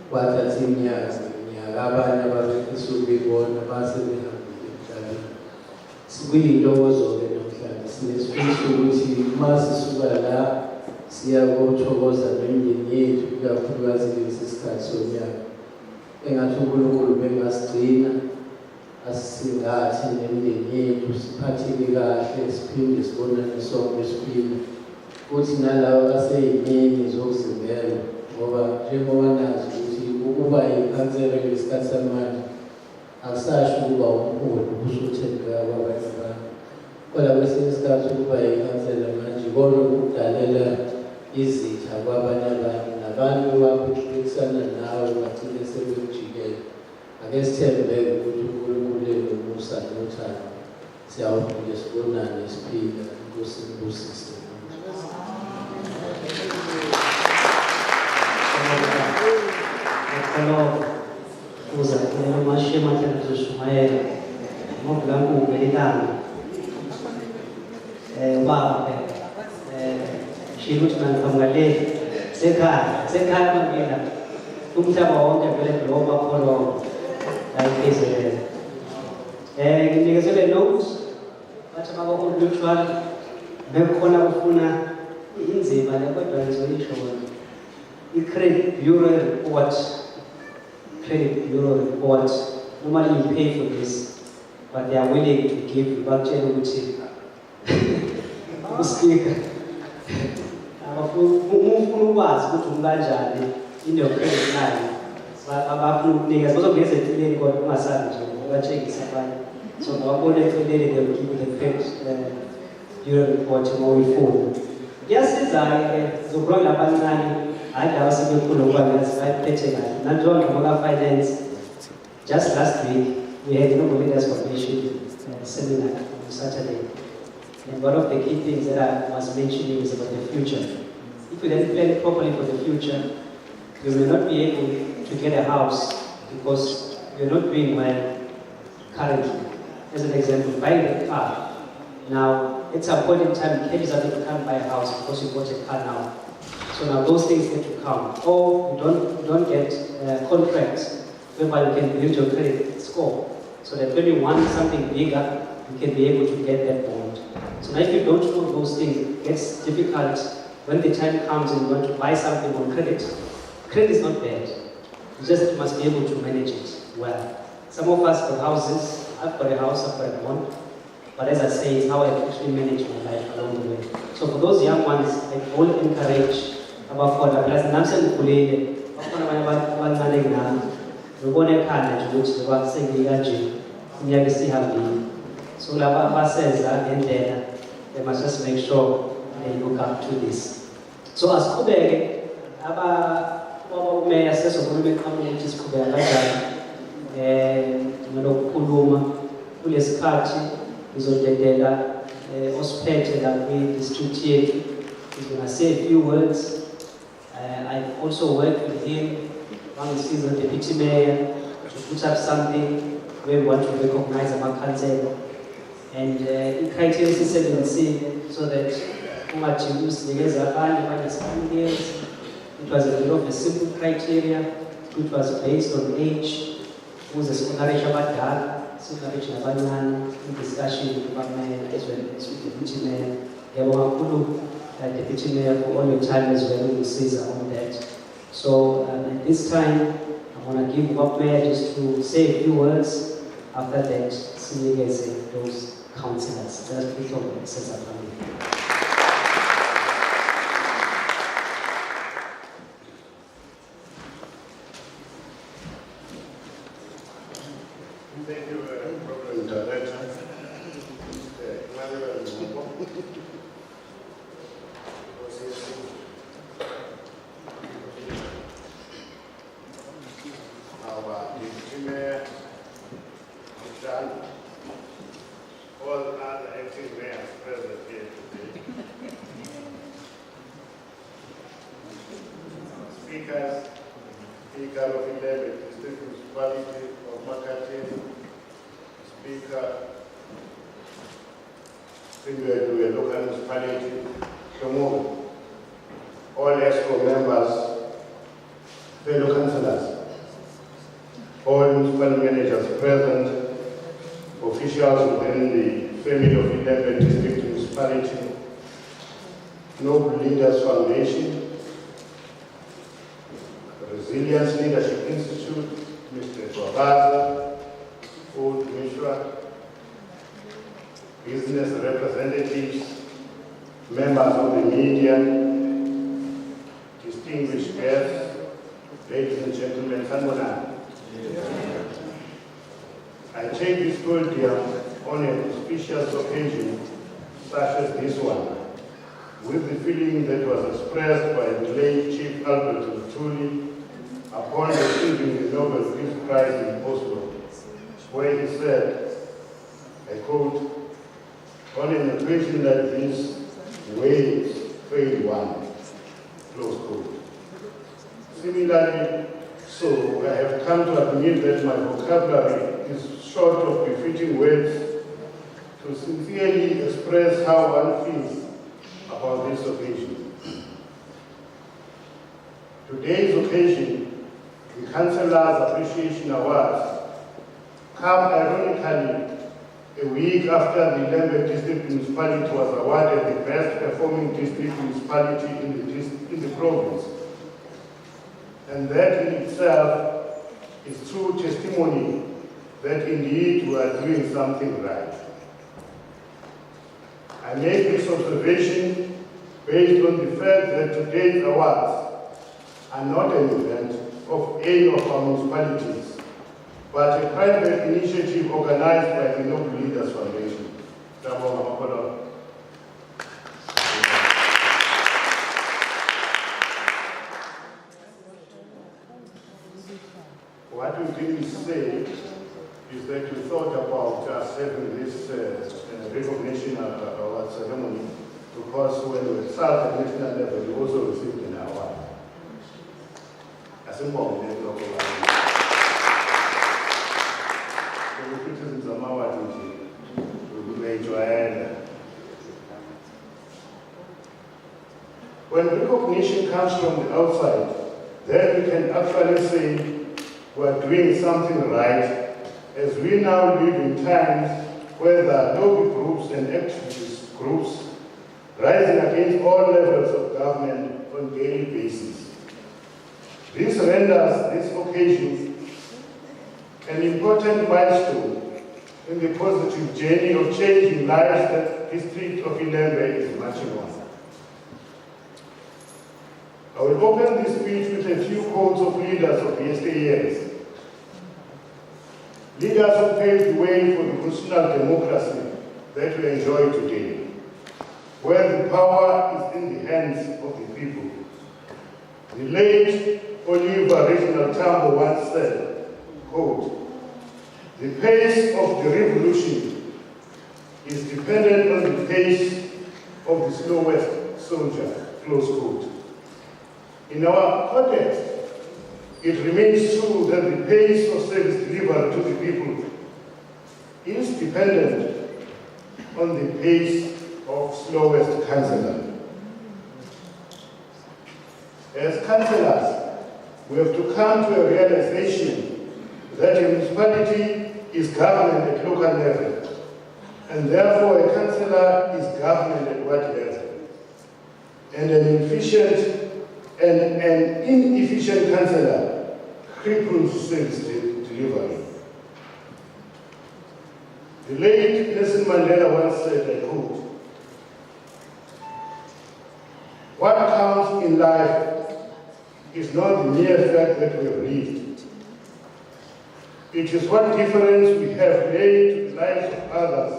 kwathatha iminyaka abanye ababekusuka ibona base behambile emhlabeni. Sikuyintokozo-ke namhlanje sinesifiso ukuthi uma sisuka la siya kothokoza nemindeni yethu ikakhulukazi lesi sikhathi sonyaka engathi uNkulunkulu bengasigcina asisingathi nemindeni yethu siphatheke kahle siphinde sibonane sonke siphinde futhi nalabo basey'meni zokuzingela ngoba njengoba nazi ukuthi ukuba yikhansela ngesikhathi samanje akusasho ukuba umholi usuthembeka kwabanye abantu, kodwa kwesinye isikhathi ukuba yikhansela manje ikona ukudalela izitha kwabanye abantu nabantu abaphikisana nawe bagcine sebekujikela. Ake sithembeke ukuthi uNkulunkulu enomusa nothando siyawuphinde sibonane siphila. Inkosi imbusise. Kalau usa masih macam tu supaya mau bilang berikan apa sirut dan kembali sekarang begini tumsa bawa dia boleh berubah kalau lagi ini kesalahan notes macam apa pun virtual bekhona ufuna inzima le kodwa ngizoyisho wona. I-credit bureau report, normally you pay for this, but they are willing to give you bakutshela ukuthi uSpeaker ufuna ukwazi ukuthi unganjani in your credit line. Abafuna ukunikeza bazokunikeza eceleni kodwa ungasabi nje ubatshengisa abanye. So ngababona eceleni they will give you the credit bureau report uma uyifuna. Kuyasiza-ke zokuronga abancane hayi laba sebekhulu ngoba ngazi bayiphethe kahle. Nanjengoba ngoka-finance, just last week we had Global Leaders Foundation seminar on Saturday. And one of the key things that I was mentioning is about the future. If you don't plan properly for the future, you will not be able to get a house because you're not doing well currently. As an example, buying a car. Now, at some point in time, you can't buy a house because you bought a car now. So now those things need to come. Or you don't get contracts whereby you can build your credit score. So that when you want something bigger, you can be able to get that bond. So now if you don't know those things, it gets difficult when the time comes and you want to buy something on credit. Credit is not bad. You just must be able to manage it well. Some of us got houses. I've got a house, I've got a bond. But as I say, it's how I actually manage my life along the way. So for those young ones, I will encourage about for the plus namsemkhulile bakhona abanye abancane nami ngibona ekhanda nje ukuthi ngoba sengikanje iminyaka isihambile. So laba abaseza ngendlela, they must just make sure they look up to this. So asiqhubeke umeya sesokhuluma eqhamuka ukuthi siqhubeka kanjani ngokukhuluma kulesikhathi ngizodedela osiphethe la kwi-district yethu. He's going to say a few words. I've also worked with him, he's the deputy mayor, to put up something where we want to recognize our council. And in criteria so that it was a bit of a simple criteria, which was based on age, who's a secondary Shabbat, in discussion with the mayor as well as with the deputy mayor. Deputy Mayor, for all your time as well, we Caesar on that. So at this time, I want to give up Mayor just to say a few words. After that, see you guys those councillors. That's what Caesar family. Thank you, Program Director. Our Deputy Mayor, all other acting mayors present here today, speakers, Speaker of Ilembe District Municipality of Makati, Speaker, Premier to a local municipality, Shomo, all ESCO members, fellow councillors, all municipal managers present, officials within the family of Ilembe District Municipality, Noble Leaders Foundation, Resilience Leadership Institute, Mr. Twabaza, Old Mishra, business representatives, members of the media, distinguished guests, ladies and gentlemen, Sanwana. I take this podium on an auspicious occasion such as this one, with the feeling that was expressed by the late Chief Albert Mtuli upon receiving the Nobel Peace Prize in Oslo, where he said, I quote, on an occasion like this, ways fail one, close quote. Similarly, so I have come to admit that my vocabulary is short of befitting words to sincerely express how one feels about this occasion. Today's occasion, the Councillors' Appreciation Awards, come ironically a week after the Ilembe district municipality was awarded the best performing district municipality in the province. And that in itself is true testimony that indeed we are doing something right. I make this observation based on the fact that today's awards are not an event of any of our municipalities, but a private initiative organized by the Noble Leaders Foundation. What we didn't say is that we thought about us having this recognition award ceremony because when we were at South and national level, we also received an award. As a moment, when recognition comes from the outside, then we can actually say we are doing something right, as we now live in times where there are lobby groups and activist groups rising against all levels of government on a daily basis. This renders this occasion an important milestone in the positive journey of changing lives that the district of Ilembe is marching on. I will open this speech with a few quotes of leaders of yesteryears. Leaders who paved the way for the constitutional democracy that we enjoy today, where the power is in the hands of the people. The late Oliver Reginald Tambo once said, quote, "The pace of the revolution is dependent on the pace of the slowest soldier," close quote. In our context, it remains true that the pace of service delivered to the people is dependent on the pace of slowest councillor. As councillors, we have to come to a realization that a municipality is governed at local level, and therefore a councillor is governed at what level. And an inefficient councillor cripples service delivery. The late Nelson Mandela once said, I quote, "What counts in life is not the mere fact that we have lived. It is what difference we have made to the lives of others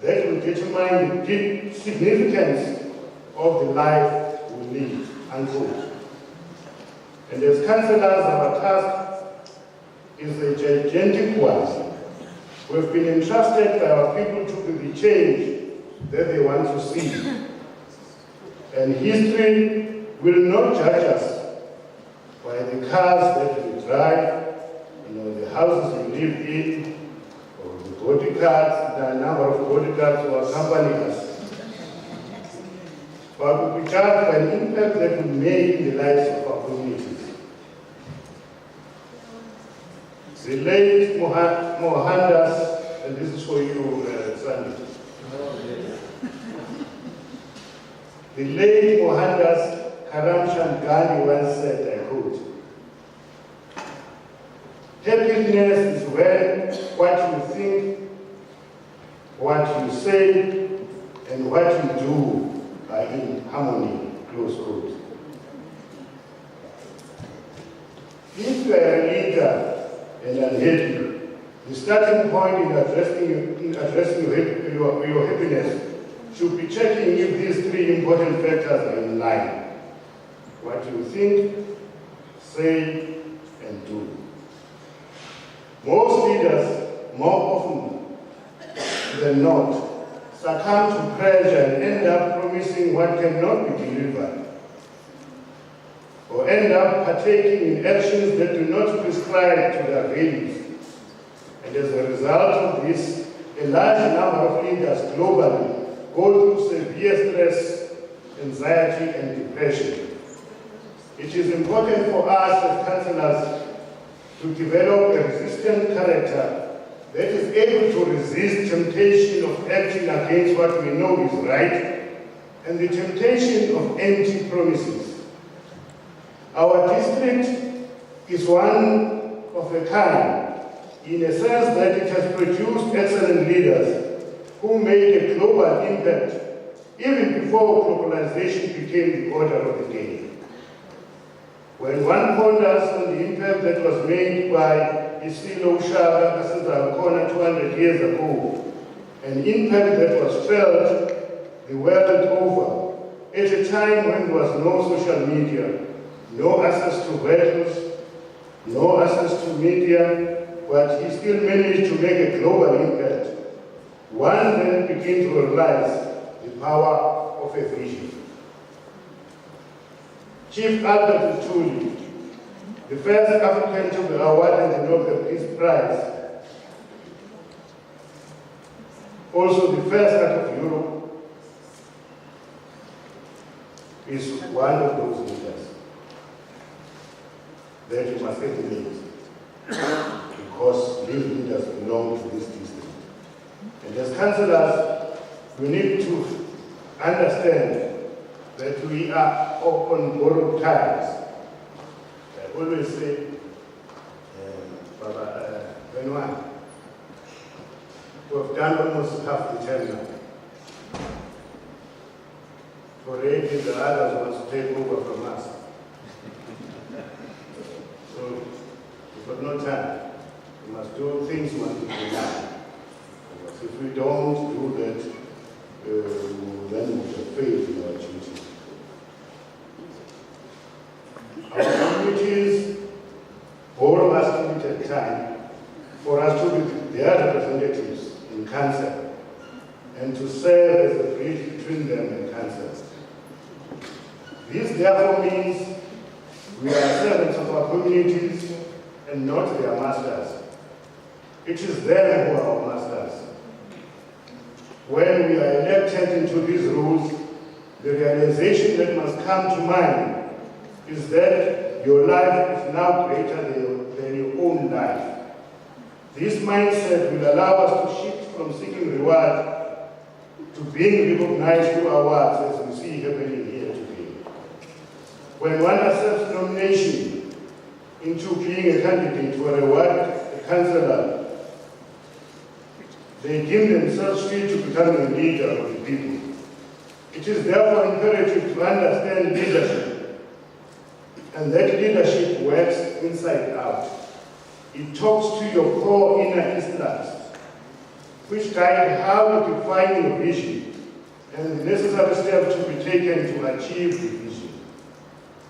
that will determine the deep significance of the life we live," unquote. And as councillors, our task is a gigantic one. We've been entrusted by our people to be the change that they want to see. And history will not judge us by the cars that we drive, the houses we live in, or the bodyguards, the number of bodyguards who accompany us. But we be judged by the impact that we make in the lives of our communities. The late Mohandas, and this is for you, Sandy. The late Mohandas Karamchand Gandhi once said, I quote, "Happiness is when what you think, what you say, and what you do are in harmony," close quote. If you are a leader and unhappy, the starting point in addressing your happiness should be checking if these three important factors are in line. What you think, say, and do. Most leaders, more often than not, succumb to pressure and end up promising what cannot be delivered, or end up partaking in actions that do not prescribe to their values. And as a result of this, a large number of leaders globally go through severe stress, anxiety, and depression. It is important for us as councillors to develop a resistant character that is able to resist temptation of acting against what we know is right and the temptation of empty promises. Our district is one of a kind, in a sense that it has produced excellent leaders who made a global impact even before globalization became the order of the day. When one ponders on the impact that was made by Isilo Shaka Kasizal Kona 200 years ago, an impact that was felt the world over at a time when there was no social media, no access to radios, no access to media, but he still managed to make a global impact. One then began to realize the power of a vision. Chief Albert Ntuli, the first African to be awarded the Nobel Peace Prize, also the first out of Europe, is one of those leaders that you must emulate, because these leaders belong to this district. And as councillors, we need to understand that we are on borrowed times. I always say, Baba, Benoit, we have done almost half the term now. Already the others want to take over from us. So we've got no time. We must do things we want to do now. Because if we don't do that, then we have failed in our duty. Our communities all must limited time for us to be their representatives in council and to serve as a bridge between them and council. This therefore means we are servants of our communities and not their masters. It is them who are our masters. When we are elected into these roles, the realization that must come to mind is that your life is now greater than your own life. This mindset will allow us to shift from seeking reward to being recognized through awards, as we see happening here today. When one accepts nomination into being a candidate for a councillor, they deem themselves free to become a leader of the people. It is therefore imperative to understand leadership, and that leadership works inside out. It talks to your core inner instincts, which guide how you define your vision and the necessary steps to be taken to achieve the vision.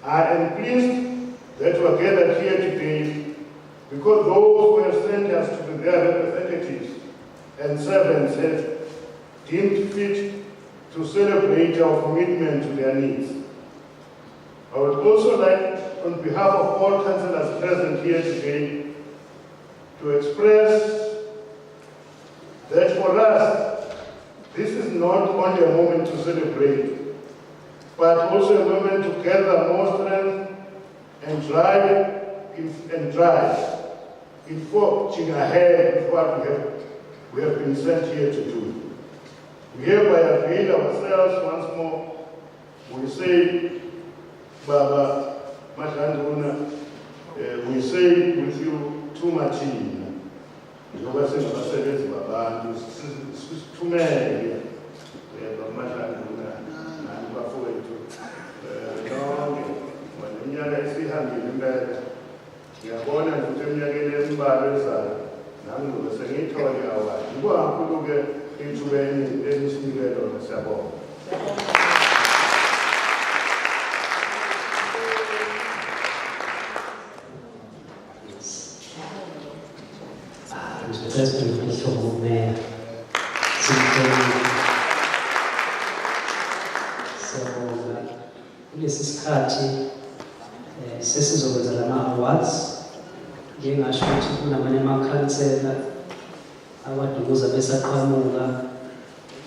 I am pleased that we are gathered here today because those who have sent us to be their representatives and servants have deemed fit to celebrate our commitment to their needs. I would also like, on behalf of all councillors present here today, to express that for us, this is not only a moment to celebrate, but also a moment to gather more strength and drive in forging ahead with what we have been sent here to do. We hereby avail ourselves once more. We say, Baba Matanduna, we say with you, too much in. You were saying, Baba, too many. Baba Matanduna, and Bafo to when you are in bed, you are born and put in your barriers. Now, you were saying, you are going to get into any single on the Sabbath. Mr. President, Mr. Mayor, so kulesi sikhathi sesizokwenza lama-awards ngingasho ukuthi kunamanye amakhansela abadukuza besaqhamuka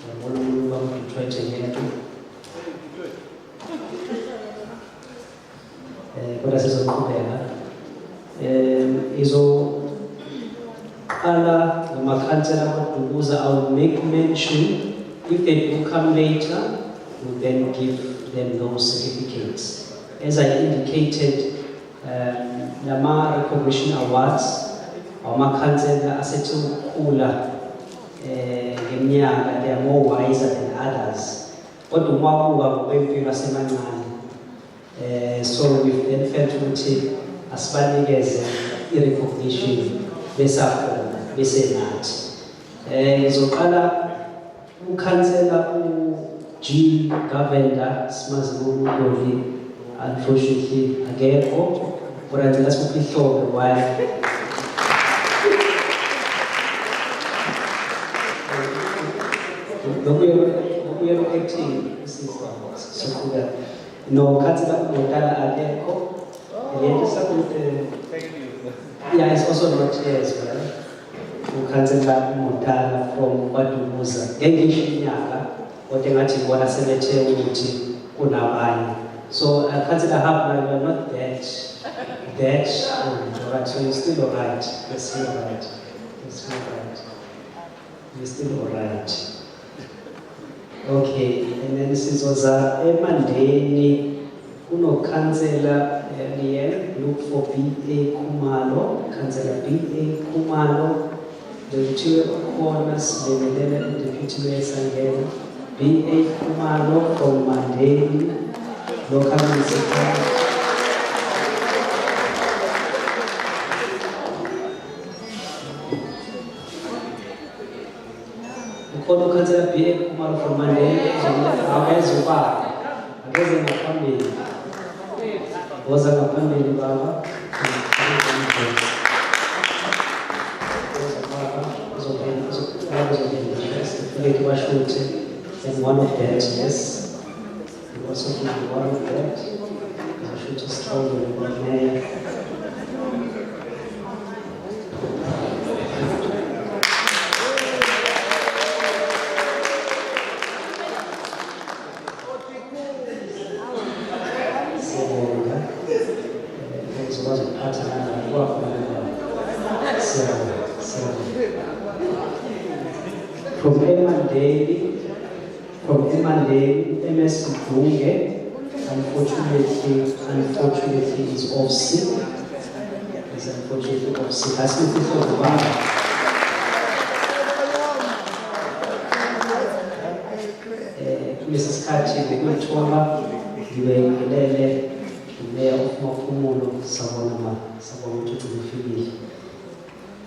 ngabona umuntu bamdithwethe ngento kodwa sizoqhubeka Kala, the Makhansela Dubuza, I will make mention. If they do come later, we'll then give them those certificates. As I indicated, Lama Recognition Awards, our Makhansela Asetu Kula, they are more wiser than others. But the Mwaku so we then felt to as recognition, Zokala, G. Governor, Smazulu, unfortunately, again, but I think that's what we thought while. We are acting, this is so that no Councillor Motala Adeko, yeah, it's also not here as well. Councillor Motala from Wadumuza, Gengish Nyaka, or Tengati Wada Senator Uti, Unabani. So, Councillor Hapna, you are not that old, right? So, you're still alright. You're still alright. You're still alright. You're still alright. Okay, and then this was a Monday. Uno Councillor look for B.A. Kumalo, Councillor B.A. Kumalo, the two corners, the deputy mayor Sangena, B.A. Kumalo from Monday, local municipality. Kono Councillor B.A. Kumalo from Monday, Awezuba, Ageze na family. Was a family Baba. And one of that, yes. He was also one of that. I should just tell you about mayor. From Emande, MS Bunge, unfortunately is off sick. Is unfortunately off sick. That's what we thought about. Mrs. Kachi, the good Tola, you were the mayor of Makumulo, Sabona to the Fili.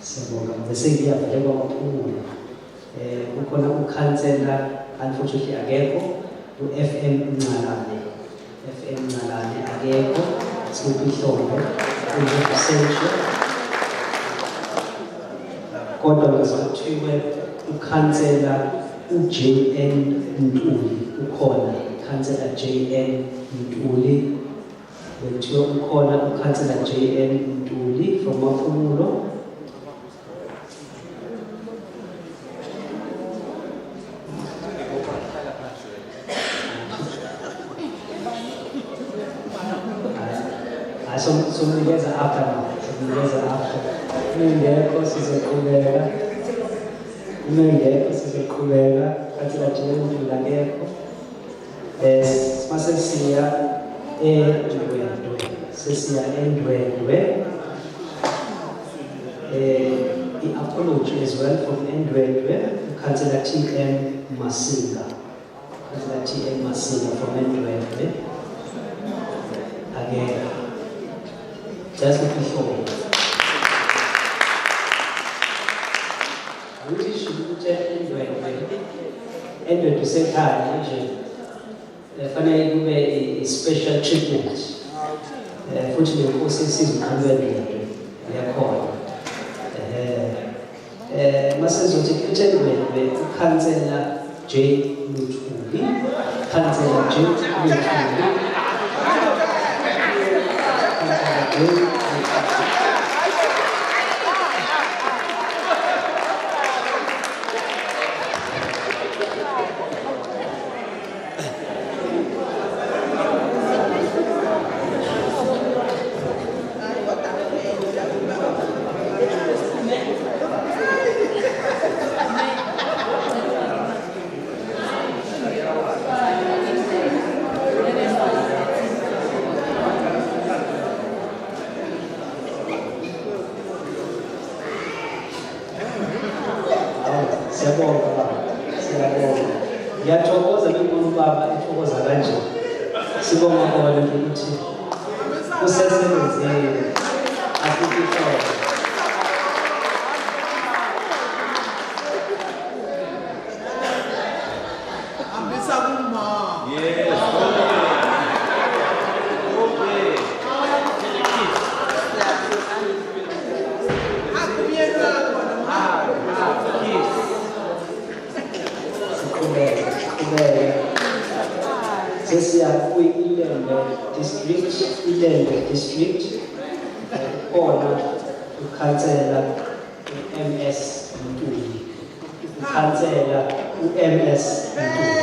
Sabona, the same year, the Makumulo. Ukona Councillor, unfortunately, Ageko, to FM Nalane. FM Nalane, Ageko, Snoopy Thorne, in the central. Kodwa ngizothiwe uKhansela uJN Ntuli ukhona uKhansela JN Ntuli wethiwe ukhona uKhansela JN Ntuli from Maphumulo. So many years after now, so many years after. Ngeke sizoqhubeka. Ngeke sizoqhubeka. Councillor Jane Ngakekho. Mase siya eNdwendwe. Sesiya eNdwendwe. Apology as well from Ndwendwe, Councillor TM Masinga. Councillor TM Masinga from Ndwendwe. Again, just before. Which should check Ndwendwe to say hi, finally give a special treatment. Fortunately, processes will come they are called. Masazothethelwe uKhansela J Luthuli, Councillor J Luthuli, Councillor J Luthuli. Siyabonga baba. Siyabonga. Ngiyathokoza bengibona ubaba ethokoza kanje. Sibonga ngoba ukuthi usesebenzile. Asifihlo. Sesiya kwi-Ilembe district khona ukhansela u-MS Ntuli. Ukhansela u-MS Ntuli.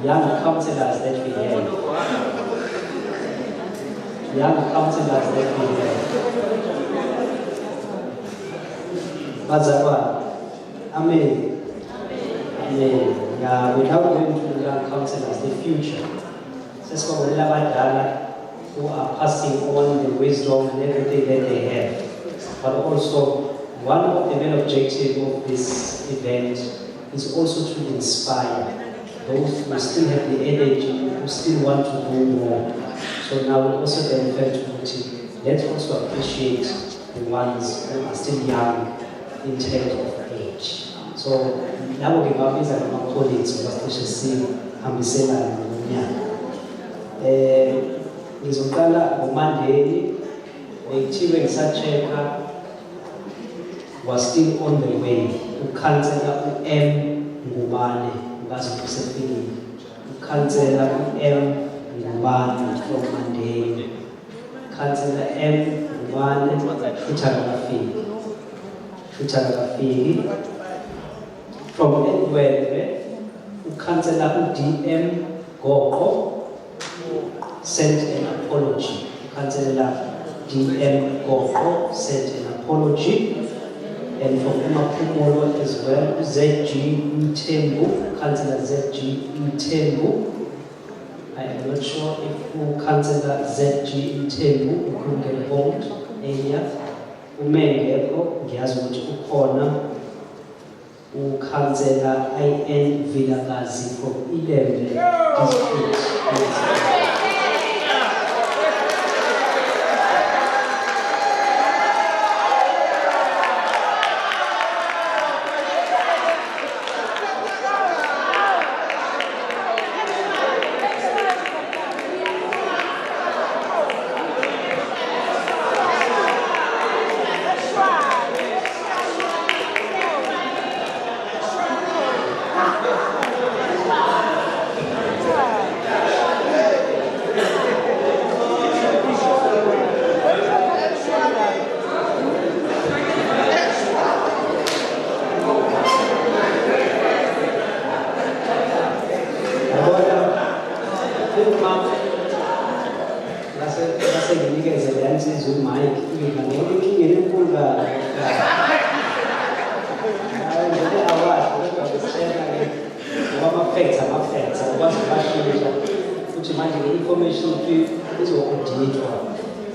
Young councillors that we have. Young councillors that we have. Bazalwane. Amen. Amen. Yeah, without going to the young councillors, the future. Who are passing on the wisdom and everything that they have. But also, one of the main objectives of this event is also to inspire those who still have the energy, who still want to do more. So now we also benefit to let's also appreciate the ones who are still young in terms of age. So now we give our colleagues who are still hambisela ngonyaka. Ngizoqala ngoMandeni, ekuthiwe ngisachecka was still on the way. Ukhansela u-M Ngubane. Councillor M Ngubane from Monday, Councillor M Ngubane Futarafili from Edwebe, Councillor DM Goko sent an apology. Councillor DM Goko sent an apology. And from Umapumolo as well, ZG Mtembu, Councillor ZG Mtembu. I am not sure if who Councillor ZG Mtembu could get involved area. Umengeko, ngiyazi ukuthi ukhona uCouncillor IN Vilakazi from Ilembe district.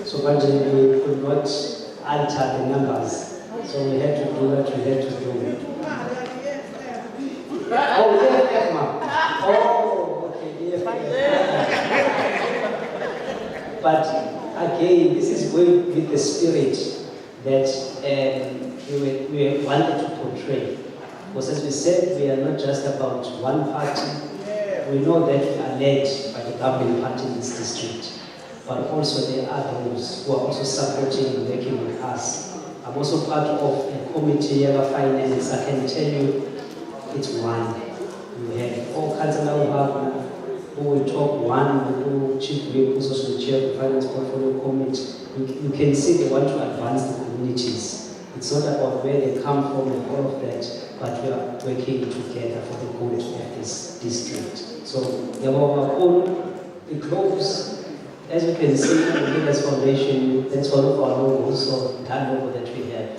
So but we could not alter the numbers. So we had to do what we had to do. Oh, yeah, ma'am. Oh, okay, yeah. But again, this is going with the spirit that we wanted to portray. Because as we said, we are not just about one party. We know that we are led by the governing party in this district. But also there are those who are also supporting and working with us. I'm also part of a committee of finance. I can tell you it's one. We have all councillors who will talk, one who chief whip, who's also the chair of the finance portfolio committee. You can see they want to advance the communities. It's not about where they come from and all of that, but we are working together for the good of this district. So, the globes, as you can see, the Leaders Foundation, that's one of our logos, so that logo that we have.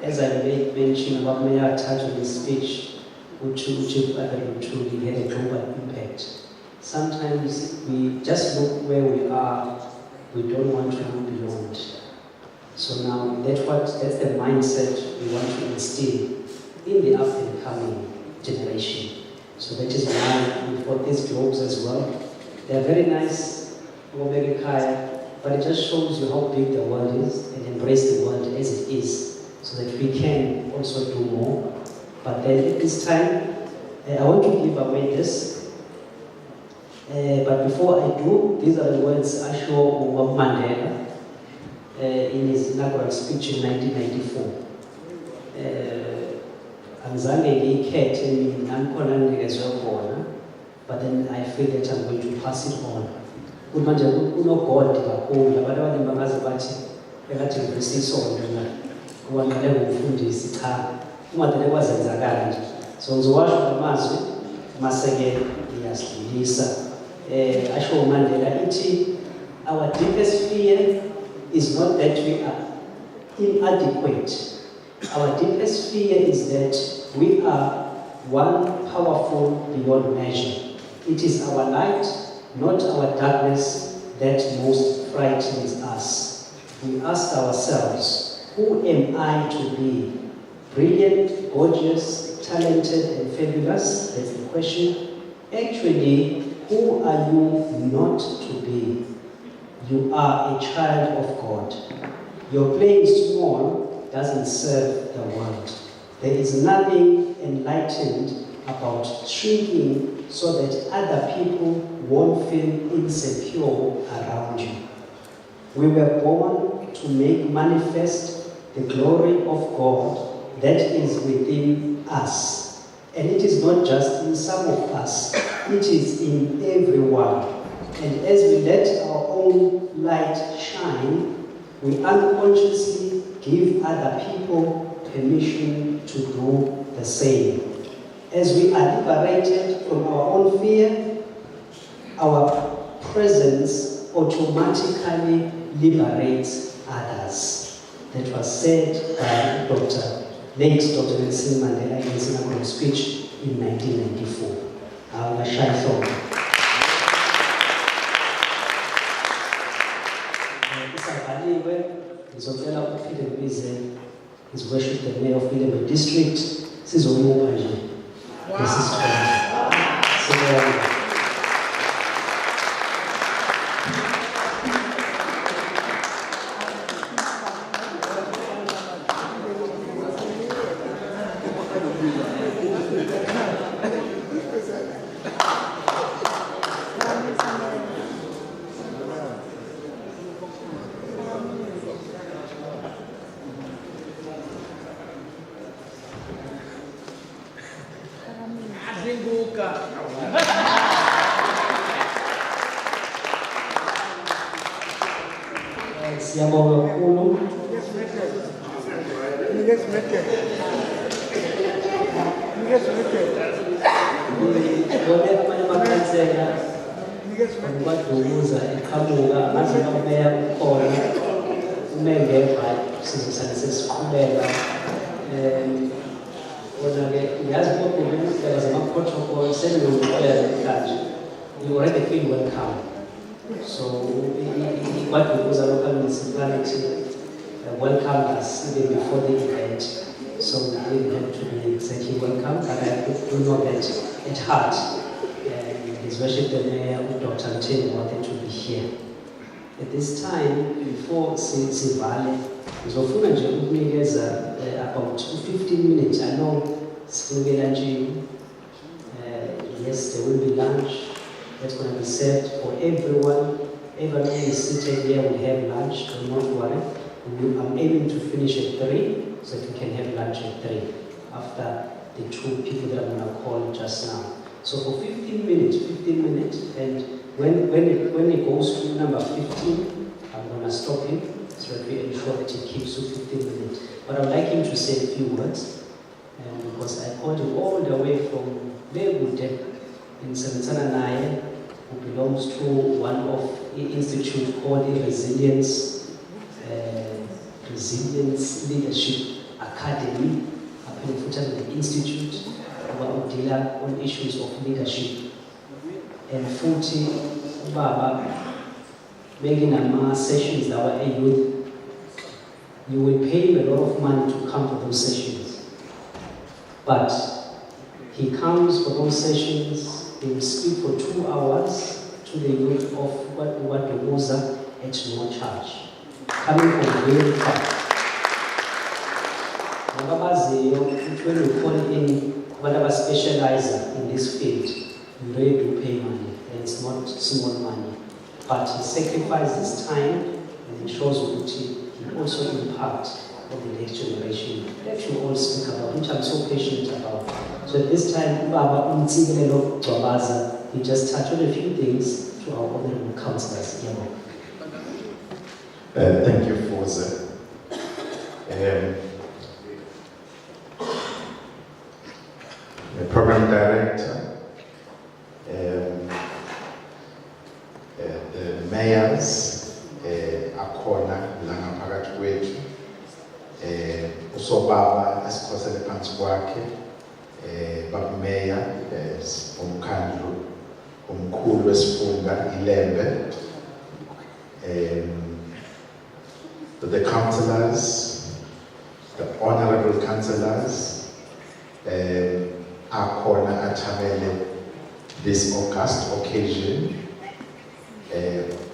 As I mentioned, what may I touch on this speech, which truly had a global impact. Sometimes we just look where we are, we don't want to look beyond. So now that's the mindset we want to instill in the up and coming generation. So that is why we've got these globes as well. They are very nice, but it just shows you how big the world is and embrace the world as it is so that we can also do more. But then at this time, I want to give away this. But before I do, these are the words I show of Mandela in his inaugural speech in 1994. But then I feel that I'm going to pass it on. So ngizowasho amazwi maseke iyasilisa asho Mandela ithi our deepest fear is not that we are inadequate. Our deepest fear is that we are one powerful beyond measure. It is our light, not our darkness, that most frightens us. We ask ourselves, who am I to be? Brilliant, gorgeous, talented and fabulous? That's the question. Actually, who are you not to be? You are a child of God. Your playing small doesn't serve the world. There is nothing enlightened about shrinking so that other people won't feel insecure around you. We were born to make manifest the glory of God that is within us. And it is not just in some of us, it is in everyone. And as we let our own light shine, we unconsciously give other people permission to do the same. As we are liberated from our own fear, our presence automatically liberates others. That was said by late Dr. Nelson Mandela in his inaugural speech in 1994. Our shy song. Ngizocela ukuphinde ngibize his worship the mayor of Ilembe district sizomuka nje lesisifunda. Siyabonga kakhulu. Ngibone amanye amakhansela badukuza eqhamuka ngaze babeya ukhona umengeva sizosale sesiqhubeka kodwa-ke ngiyazi kodwa indlela zama-protocol senokuqoya namhlanje you already feel welcome. So Badukuza local municipality welcomed us even before the event. So we didn't have to be exactly welcome, but I do know that at heart, His Worship the Mayor, Dr. Ntini, wanted to be here. At this time, before sivale, ngizofuna nje ukunikeza about 15 minutes. I know sifike lunch. Yes, there will be lunch that's going to be served for everyone. Everyone who is seated here will have lunch, do not worry. I'm aiming to finish at 3, so that we can have lunch at 3 after the 2 people that I'm going to call just now. So for 15 minutes, and when it goes to number 15, I'm going to stop him so that we ensure that he keeps to 15 minutes. But I'd like him to say a few words, because I called him all the way from Begude in Santananaye, who belongs to one of the institute called the Resilience Leadership Academy, up in the Institute, where we deal on issues of leadership. And 40 Baba, making a sessions that were a youth, you will pay him a lot of money to come to those sessions. But he comes for those sessions, he will speak for 2 hours to the youth of what the Woza at no charge. Coming from very far. When we call in whatever specializer in this field, you really do pay money, and it's not small money. But he sacrifices time and ensures that he also impacts on the next generation that you all speak about, which I'm so passionate about. So at this time, Baba Umtsigelo Dwabaza, he just touched on a few things to our honorable councillors. Thank you, Foza. The program director, the mayors, akhona la ngaphakathi kwethu, usobaba esikhosele phansi kwakhe, baba mayor, umkhandlu omkhulu wesifunda Ilembe, the councillors, the honorable councillors, akhona athamele this august occasion.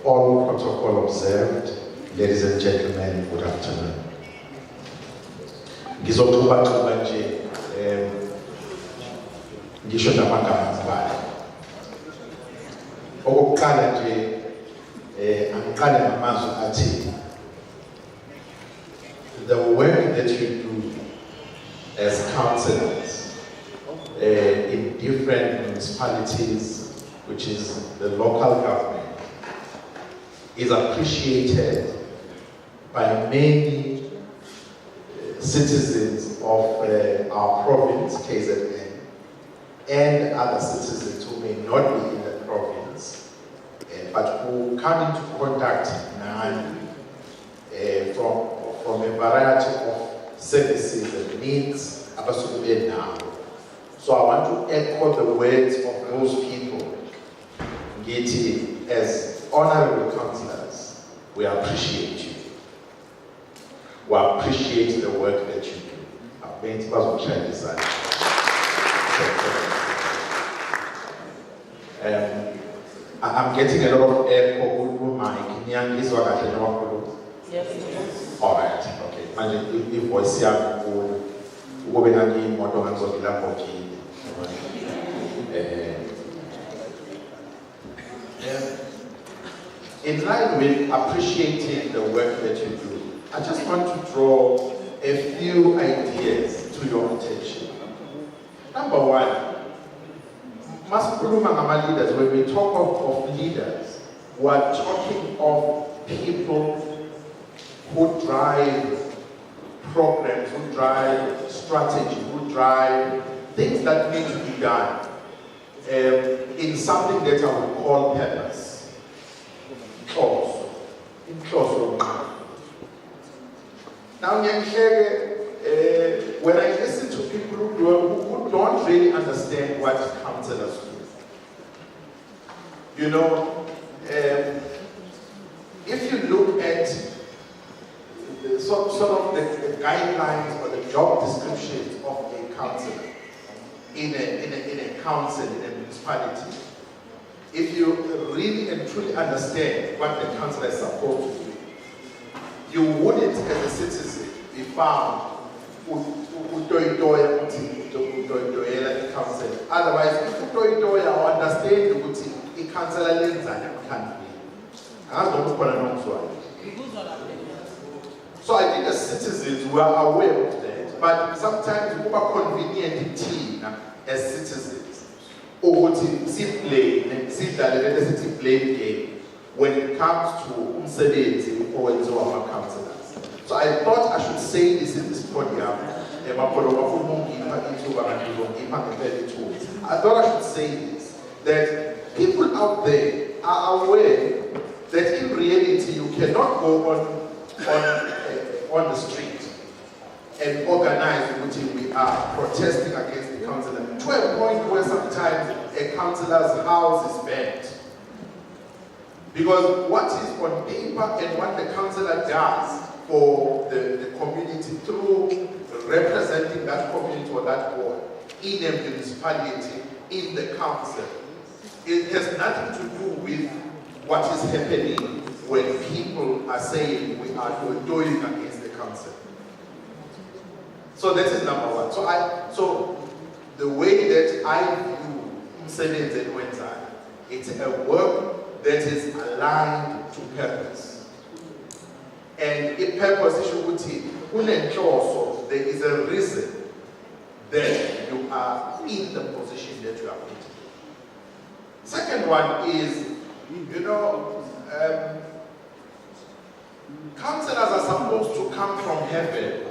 All protocol observed, ladies and gentlemen, good afternoon. Ngizoxuba nje ngisho namagama ambalwa. Okokuqala nje angiqale ngamazwi athi the work that you do as councillors in different municipalities, which is the local government, is appreciated by many citizens of our province, KZN, and other citizens who may not be in the province, but who come into contact from a variety of services and needs. So I want to echo the words of those people. Ngiti, as honorable councillors, we appreciate you. We appreciate the work that you do. I'm getting a lot of echo. Yes. All right. Okay. Imagine if voice in line with appreciating the work that you do, I just want to draw a few ideas to your attention. Number one, leaders, when we talk of leaders, we are talking of people who drive programs, who drive strategy, who drive things that need to be done in something that I would call purpose. Now, when I listen to people who don't really understand what councillors do, you know, if you look at sort of the guidelines or the job descriptions of a councillor in a council, in a municipality, if you really and truly understand what the councillor is supposed to do, you wouldn't, as a citizen, be found utoitoya council. Otherwise, if utoitoya or understand the councillor lenzani country, so I think the citizens were aware of that, but sometimes we are convenient as citizens, or simply blame game when it comes to umsebenzi owenziwa ama-councillors. So I thought I should say this in this podium. I thought I should say this, that people out there are aware that in reality you cannot go on the street and organize which we are protesting against the councillor to a point where sometimes a councillor's house is banned. Because what is on paper and what the councillor does for the community through representing that community or that board in a municipality, in the council, it has nothing to do with what is happening when people are saying we are doing against the council. So that is number one. So the way that I view Umsebenzi and Wenzani, it's a work that is aligned to purpose. And in purpose, there is a reason that you are in the position that you are in. Second one is, councillors are supposed to come from heaven.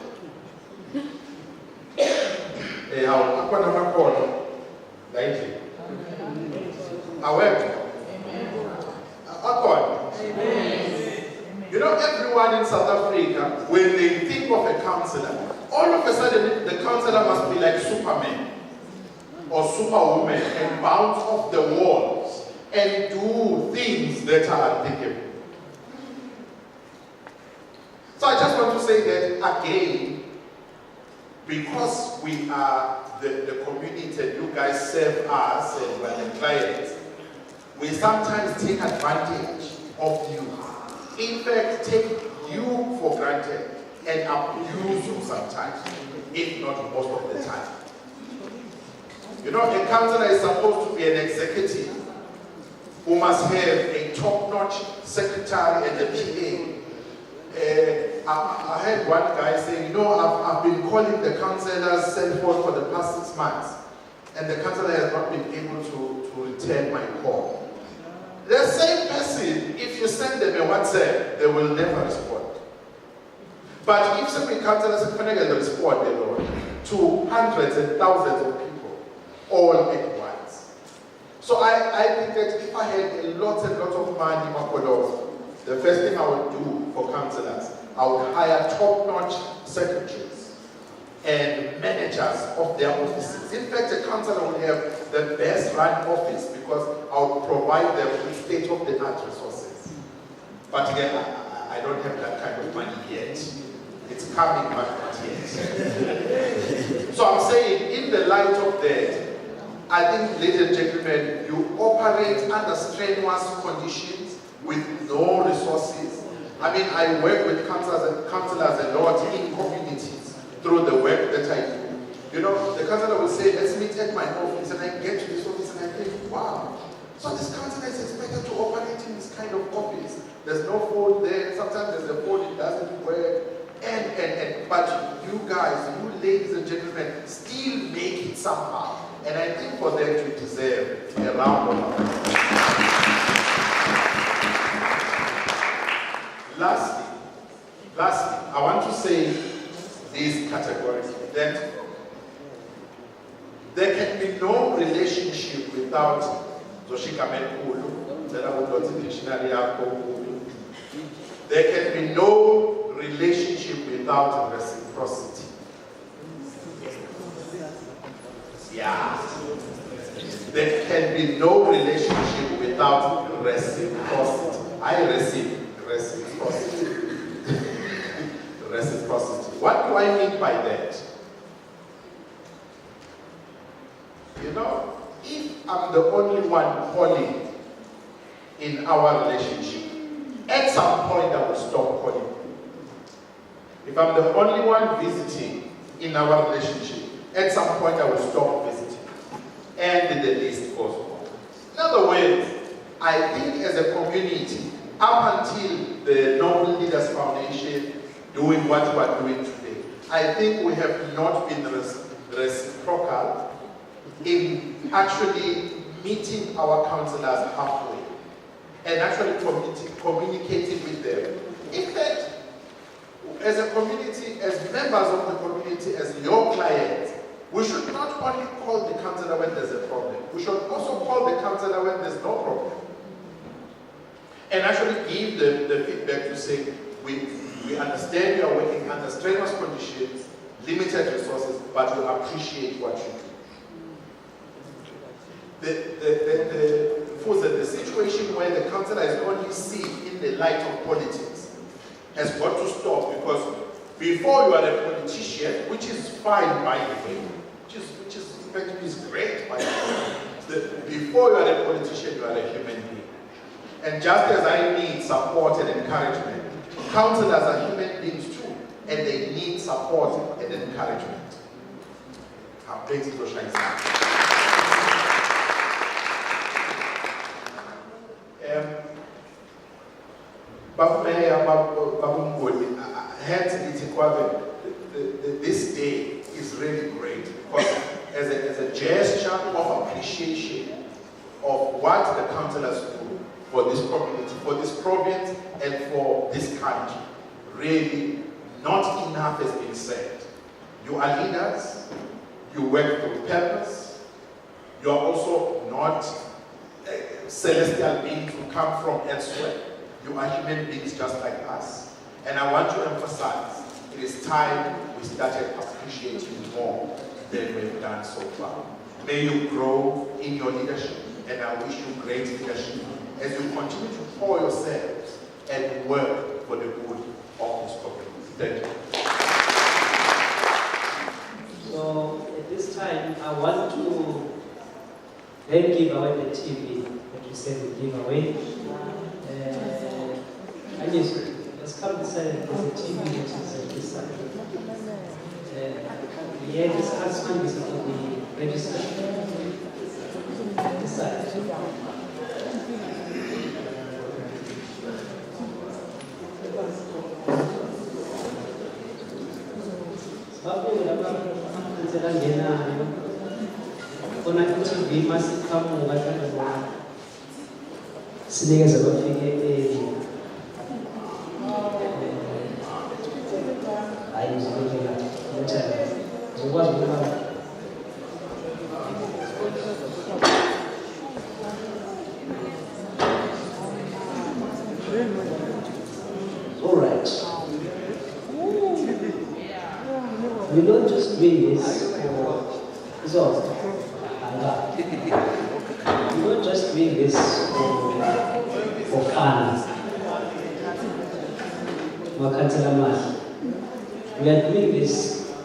However, everyone in South Africa, when they think of a councillor, all of a sudden the councillor must be like Superman or Superwoman and bounce off the walls and do things that are unthinkable. So I just want to say that again, because we are the community and you guys serve us and we're the clients, we sometimes take advantage of you. In fact, take you for granted and abuse you sometimes, if not most of the time. A councillor is supposed to be an executive who must have a top-notch secretary and a PA. I heard one guy saying, I've been calling the councillor's cell phone for the past 6 months, and the councillor has not been able to return my call. The same person, if you send them a WhatsApp, they will never respond. But if somebody councillors can respond to hundreds and thousands of people all at once. So I think that if I had a lot and lot of money, the first thing I would do for councillors, I would hire top-notch secretaries and managers of their offices. In fact, a councillor would have the best run office because I would provide them with state-of-the-art resources. But again, I don't have that kind of money yet. It's coming, but not yet. So I'm saying, in the light of that, I think, ladies and gentlemen, you operate under strenuous conditions with no resources. I mean, I work with councillors a lot in communities through the work that I do. The councillor will say, let's meet at my office, and I get to this office and I think, wow. So this councillor is expected to operate in this kind of office. There's no phone there. Sometimes there's a phone, it doesn't work. But you guys, you ladies and gentlemen, still make it somehow. And I think for them to deserve a round of applause. Lastly, I want to say these categorically, that there can be no relationship without Zoshika Menkulu, dictionary. There can be no relationship without reciprocity. Yeah. There can be no relationship without reciprocity. I receive reciprocity. Reciprocity. What do I mean by that? If I'm the only one calling in our relationship, at some point I will stop calling you. If I'm the only one visiting in our relationship, at some point I will stop visiting. And the list goes on. In other words, I think as a community, up until the Noble Leaders Foundation doing what we are doing today, I think we have not been reciprocal in actually meeting our councillors halfway and actually communicating with them. In fact, as a community, as members of the community, as your clients, we should not only call the councillor when there's a problem, we should also call the councillor when there's no problem. And actually give the feedback to say, we understand you are working under strenuous conditions, limited resources, but we appreciate what you do. For the situation where the councillor is only seen in the light of politics has got to stop, because before you are a politician, which is fine by the way, which is in fact is great by the way, before you are a politician, you are a human being. And just as I need support and encouragement, councillors are human beings too, and they need support and encouragement. This day is really great because as a gesture of appreciation of what the councillors do for this community, for this province, and for this country. Really, not enough has been said. You are leaders, you work with purpose, you are also not celestial beings who come from elsewhere. You are human beings just like us. And I want to emphasize, it is time we started appreciating more than we've done so far. May you grow in your leadership, and I wish you great leadership as you continue to pour yourselves and work for the good of this community. Thank you. So at this time, I want to then give away the TV that we said we give away. Let's come to say there's a TV which is at this side. Yeah, this husband is going to be registered. This side. All right. We don't just doing this for we don't just doing this for fun. We are doing this.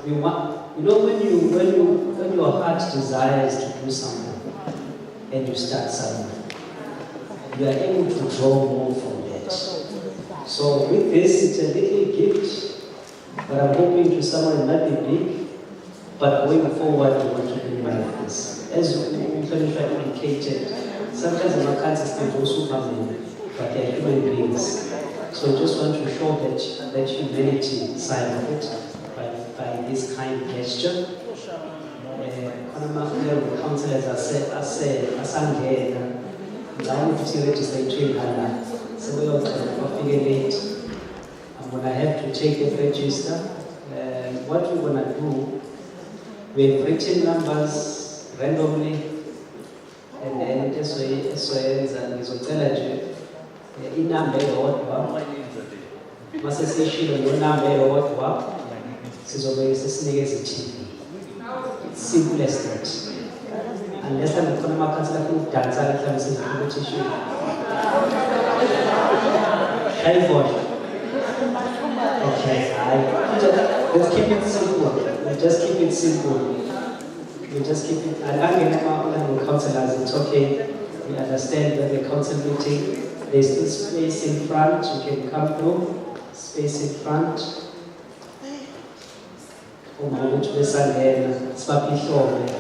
We want, when your heart desires to do something and you start something, you are able to draw more from that. So with this, it's a little gift, but I'm hoping to someone not be big, but going forward, we want to do like this. As we indicated, sometimes our consistent also Superman, but they are human beings. So I just want to show that humanity side of it by this kind of gesture. Councillors are saying, so I'm going to have to take a register. What we're going to do, we've written numbers randomly, and then SOS and Isotelagy, in number or Massation, your number or TV. It's simple as that. Unless I'm going to make a dance, I'm competition. Okay, let's keep it simple. Let's just keep it simple. We just keep it. And I'm going to councillors, it's okay. We understand that the council meeting, there's still space in front, you can come through, space in front. Uma ukuthi besangena sibaphe ihlombe.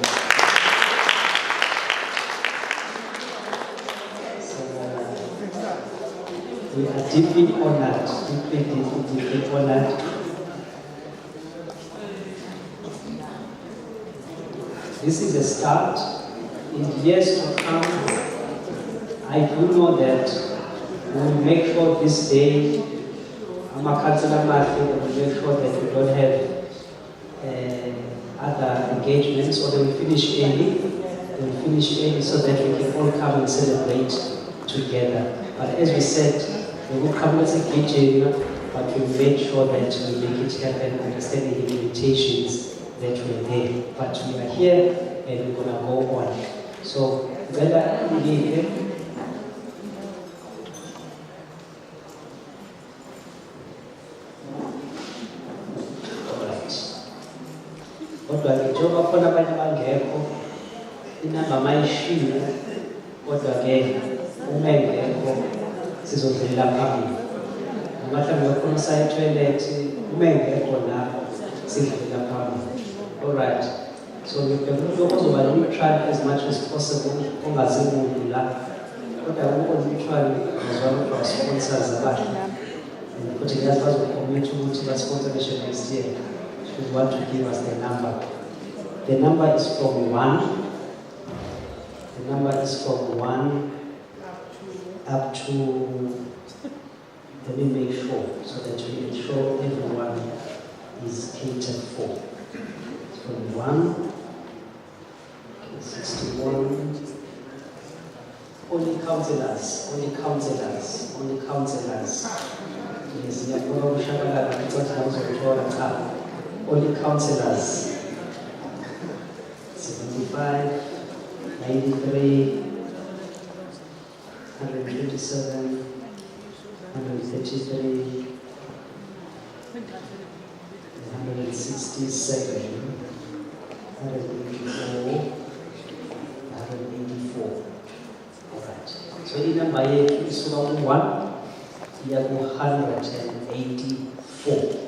We are deeply honored, deeply honored. This is a start. In years to come, I do know that we will make sure this day, I'm a councillor Matthew, we will make sure that we don't have other engagements, or they will finish early. They will finish early so that we can all come and celebrate together. But as we said, we will come as a kitchen, but we made sure that we make it happen, understanding the limitations that were there. But we are here and we're going to go on. So, whether we kodwa njengoba khona abanye abangekho inamba mayishiwe kodwa ke uma engekho sizodlulela phambili mhlawumbe khona sayitoilet uma engekho lapho sidlulela phambili. Alright, so ngibheka ukuzoba neutral as much as possible, ungazibuki la kodwa neutral ngizwana kwa sponsors abahle ukuthi ngiyazi bazocommit ukuthi basponsor next year. We want to give us the number. The number is from 1. The number is from 1 up to, let me make sure, so that we can show everyone is catered for. From 1, 61, only councillors. Yes, only councillors, 75, 93, 127, 133, 167, 184, 184. Alright. So the number here is 1, we have 184.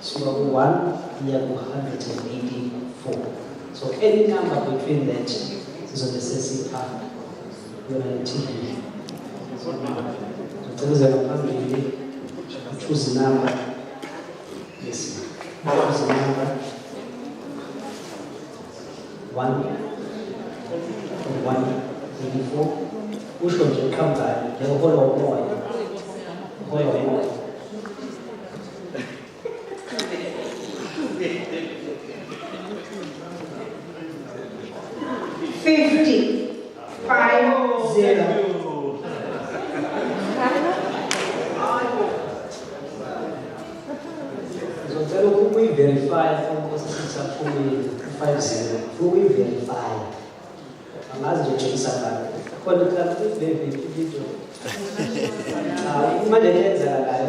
So 1, we have 184. So any number between that is on the CC part. You're on TV. So there is a family. Choose a number. Yes. Choose a number. 184. Who should come back? The whole of boy. Whole of boy. 50. So tell who we verify from processes of who we 50. Who we verify. I'm asking you something. When you come to the video, imagine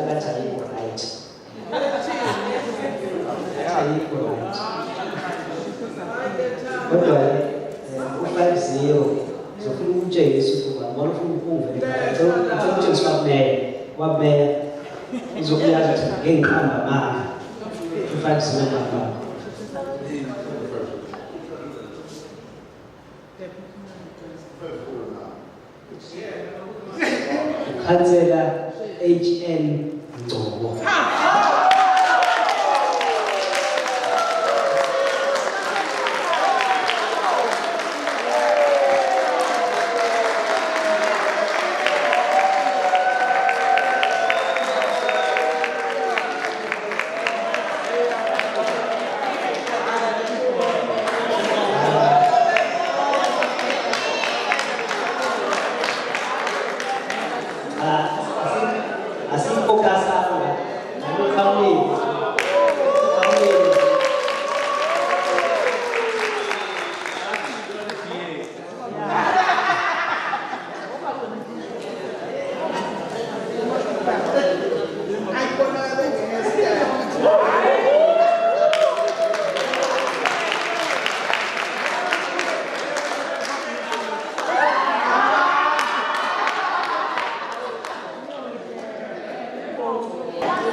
that's right. Kodwa 50 so funa ukutshengisa ukuba ngibona ufuna ukutshengisa kwameya izokuyazi ukuthi ngengiqamba mama 50 mama Councillor HN Ngcobo.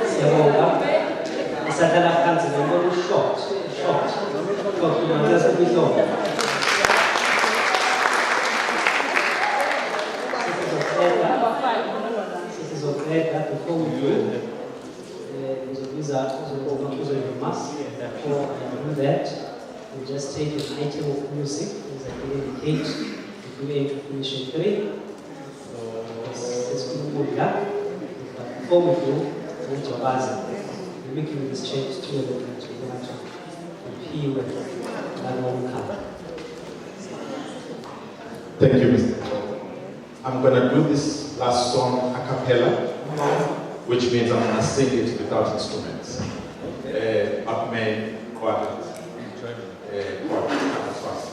Siyabonga. Isahlala phansi ngibona short. Ngiyazisa kubizona. Sizoqeda before we do. Ngizobiza mask. Before I do that, we just take an item of music as I indicate. We aim to finish in 3. Let's do good luck. But before we do, we're making this change to a little bit. We're going to appeal and come. Thank you, Mr. I'm going to do this last song a cappella, which means I'm going to sing it without instruments.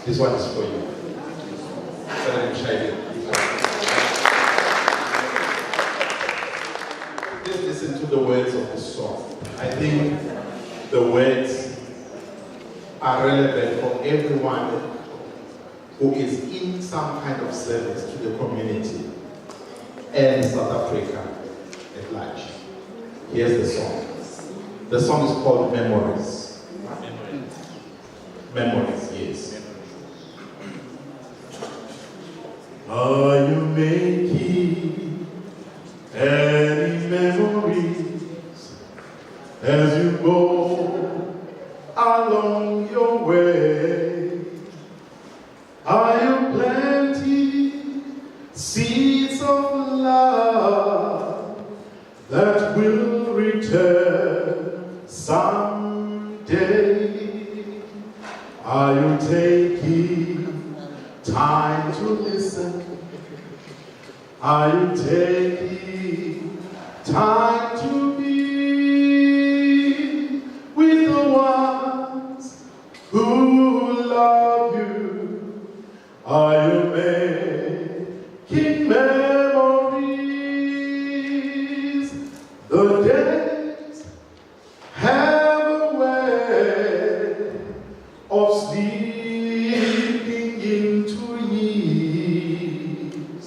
This one is for you. Please listen to the words of this song. I think the words are relevant for everyone who is in some kind of service to the community and South Africa at large. Here's the song. The song is called Memories. Memories, yes. Are you making any memories as you go along your way? Are you planting seeds of love that will return someday? Are you taking time to listen? Are you taking time to be with the ones who love you? Are you making memories? The days have a way of slipping into years,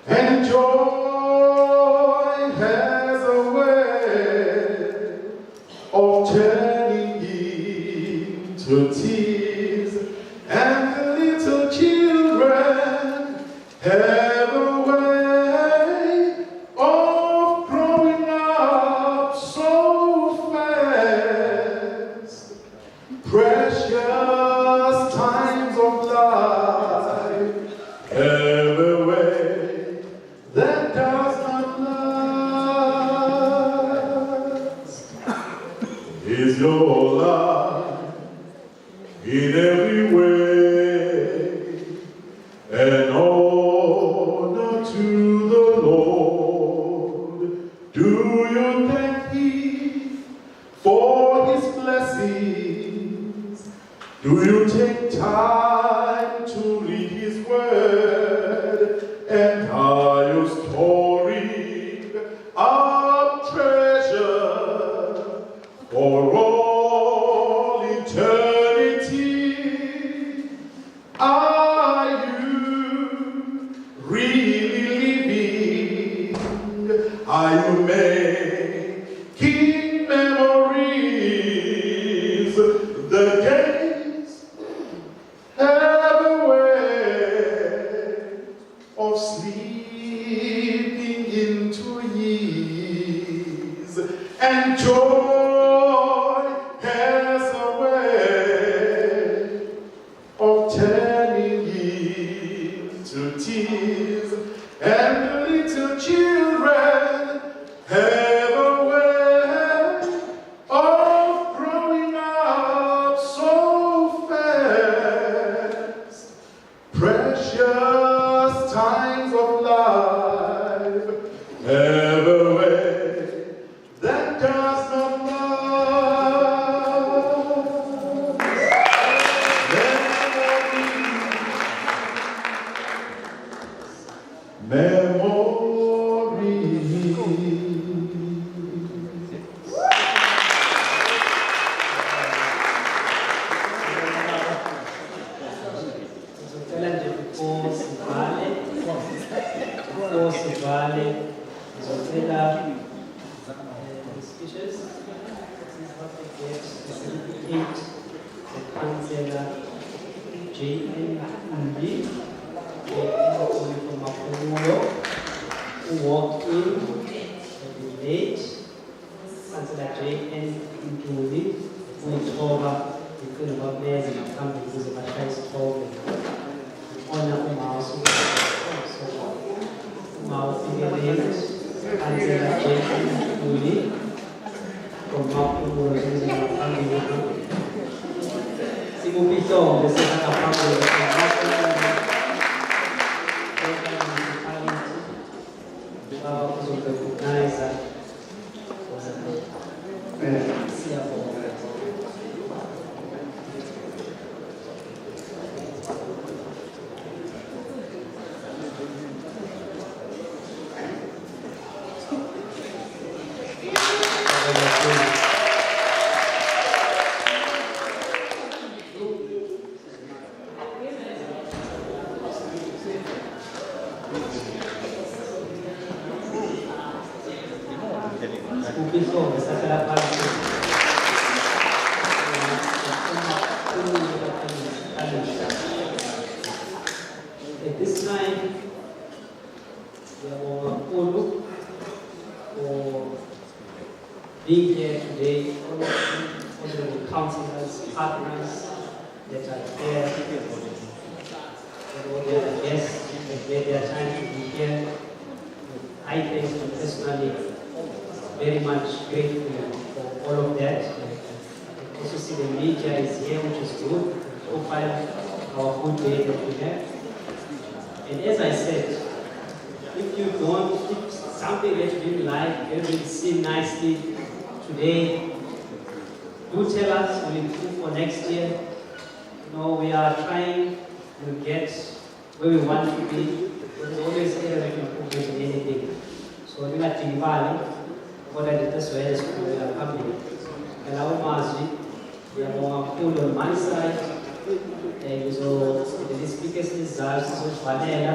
and joy has a way of turning into tears, and the little children have a way of growing up so fast. Precious times of life have a way that does not last. Is your life in every way an honor to the Lord? Do you thank Him for His blessings? Do you take time to read His word? And are you storing up treasure for all eternity? Are you really living? Are you making memories? The days have a way of slipping into years, and joy has a way of turning into tears, and the little children have a way of growing up so fast. Precious times of life have a way that does not last. Memories. Ngizocela nje before sivale, ngizocela ispeech signatures. This is what they get. The certificate, the Councillor J.N. Undi, from Mapulo, who walked in at the late. Councillor J.N. Undi, who told her the good about mayors and come because of a choice told them. Honor Umar, so Umar figure names, Councillor J.N. Undi, from Mapulo, who is in the family. Simupito, the second family, At this time, we are all for being here today, all of the councillors, partners that are here, and all the other guests that made their time to be here. I thank you personally, very much grateful for all of that. Also see the media is here, which is good. Profile our good day that we have. And as I said, if something that you didn't like, you didn't see nicely today, do tell us, we'll improve for next year. You know, we are trying to get where we want to be. There's always area of improvement in anything. So we're not invalid. What I did this way is we are coming. And our Mazi, we are more cool on my side. And so the speakers is Vanilla,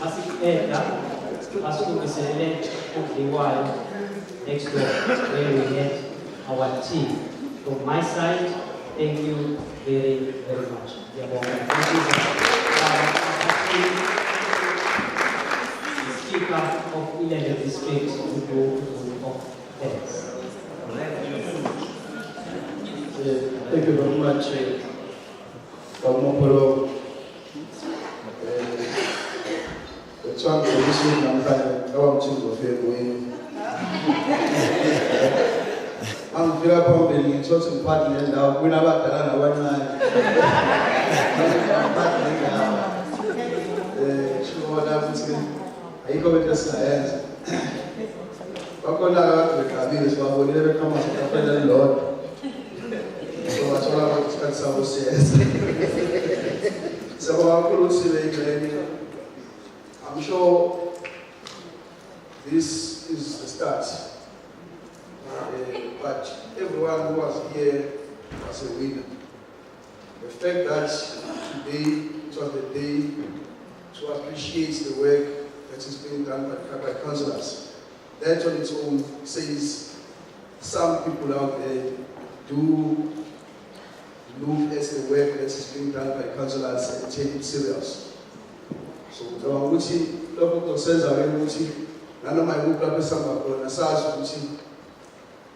Asipeda, Asukisele, the while next door where we had our team. From my side, thank you very, very much. Speaker of Ilembe District to go of thanks. Thank you very much, Mopolo. The chance of listening to our team of I'm very happy in church and party, and we never done one night. I go with the science. What can I do? Is what will never come out of the Lord. So that's what I want to say. So I'm sure this is the start. But everyone who was here was a winner. The fact that today it was the day to appreciate the work that is being done by councillors. That on its own says some people out there do look at the work that is being done by councillors and take it serious. So the local concerns are very much. None of my book represents on SARS.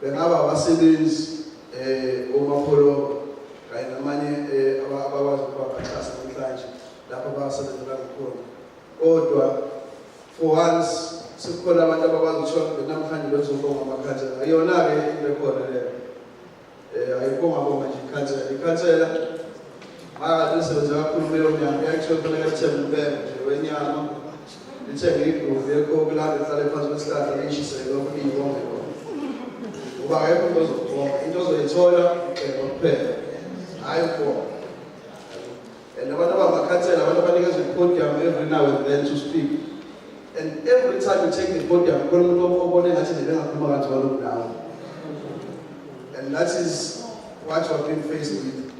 Bengaba abasebenzi omapolo kanye namanye abakwazi ukubaxhasa namhlanje lapho abasebenzela khona. Kodwa for once sikhona abantu abakwazi ukuthola namhlanje bezobonga amakhansela. Ayona ke into ekhona leyo. Ayibonga bonga nje ikhansela. Lisebenza kakhulu leyo nyanga yakuthola kathembu mbembe nje wenyama. Lithenge igruvu yekho kulapho ehlale phansi kwesihlahla leyishisele lokho liyibonge. Uba ayikho into ozobonga, into ozoyithola kuphela, hayi ukubonga. And abantu abamakhansela, abantu abanikezwe i-podium every now and then to speak. And every time you take the podium, khona umuntu obone ngathi nebengakhuluma kanjalo kunawe. And that is what you have been faced with.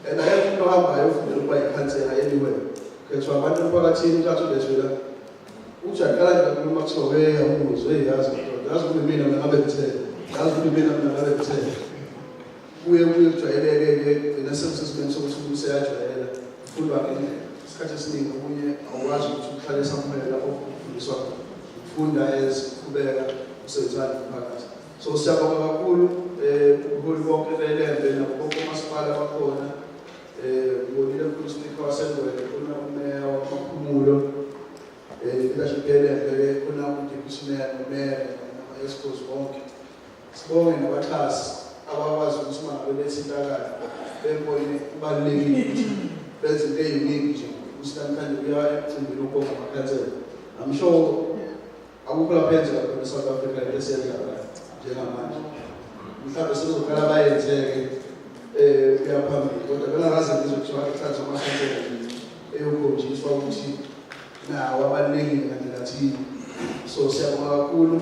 And I have to have my own by cancer anywhere. Because I want to put a team to the which I can't do much away and was very as we mean, I'm going to mina ngabe kuthele kuye kujwayeleke gcina sekusesimeni sokuthi umuntu useyajwayela ufundwa ngendlela isikhathi esiningi okunye awukwazi ukuthi uhlale esamphumelela ofundiswa ufunda eziqhubeka usethanda umphakathi so siyabonga kakhulu ubuholi bonke beLembe nabo bonke omasipala bakhona ngolile mkhulu speaker wasengwele khona umeya wamaphumulo leadership yeLembe khona uDeputy Mayor noMayor nama-escos bonke sibonge nabaxhasi abakwazi ukuthi uma ngabe bethintakayo bembone kubalulekile ukuthi benze into eyiningi nje ukuthi namhlanje kuya emcimbini wokubonga amakhansela I'm sure akukho lapha enzeka khona eSouth Africa into esiyenzakayo njengamanje mhlawumbe sizoqala bayenze-ke kuya phambili kodwa bengakaze ngizokuthiwa ihlathi amakhansela eyokhonjiswa ukuthi nawo abalulekile ngandlela thile so siyabonga kakhulu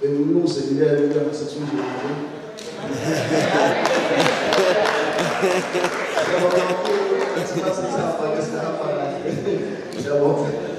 bengimlungiselile ukuya ngasethunjini siyabonga kakhulu siyabonga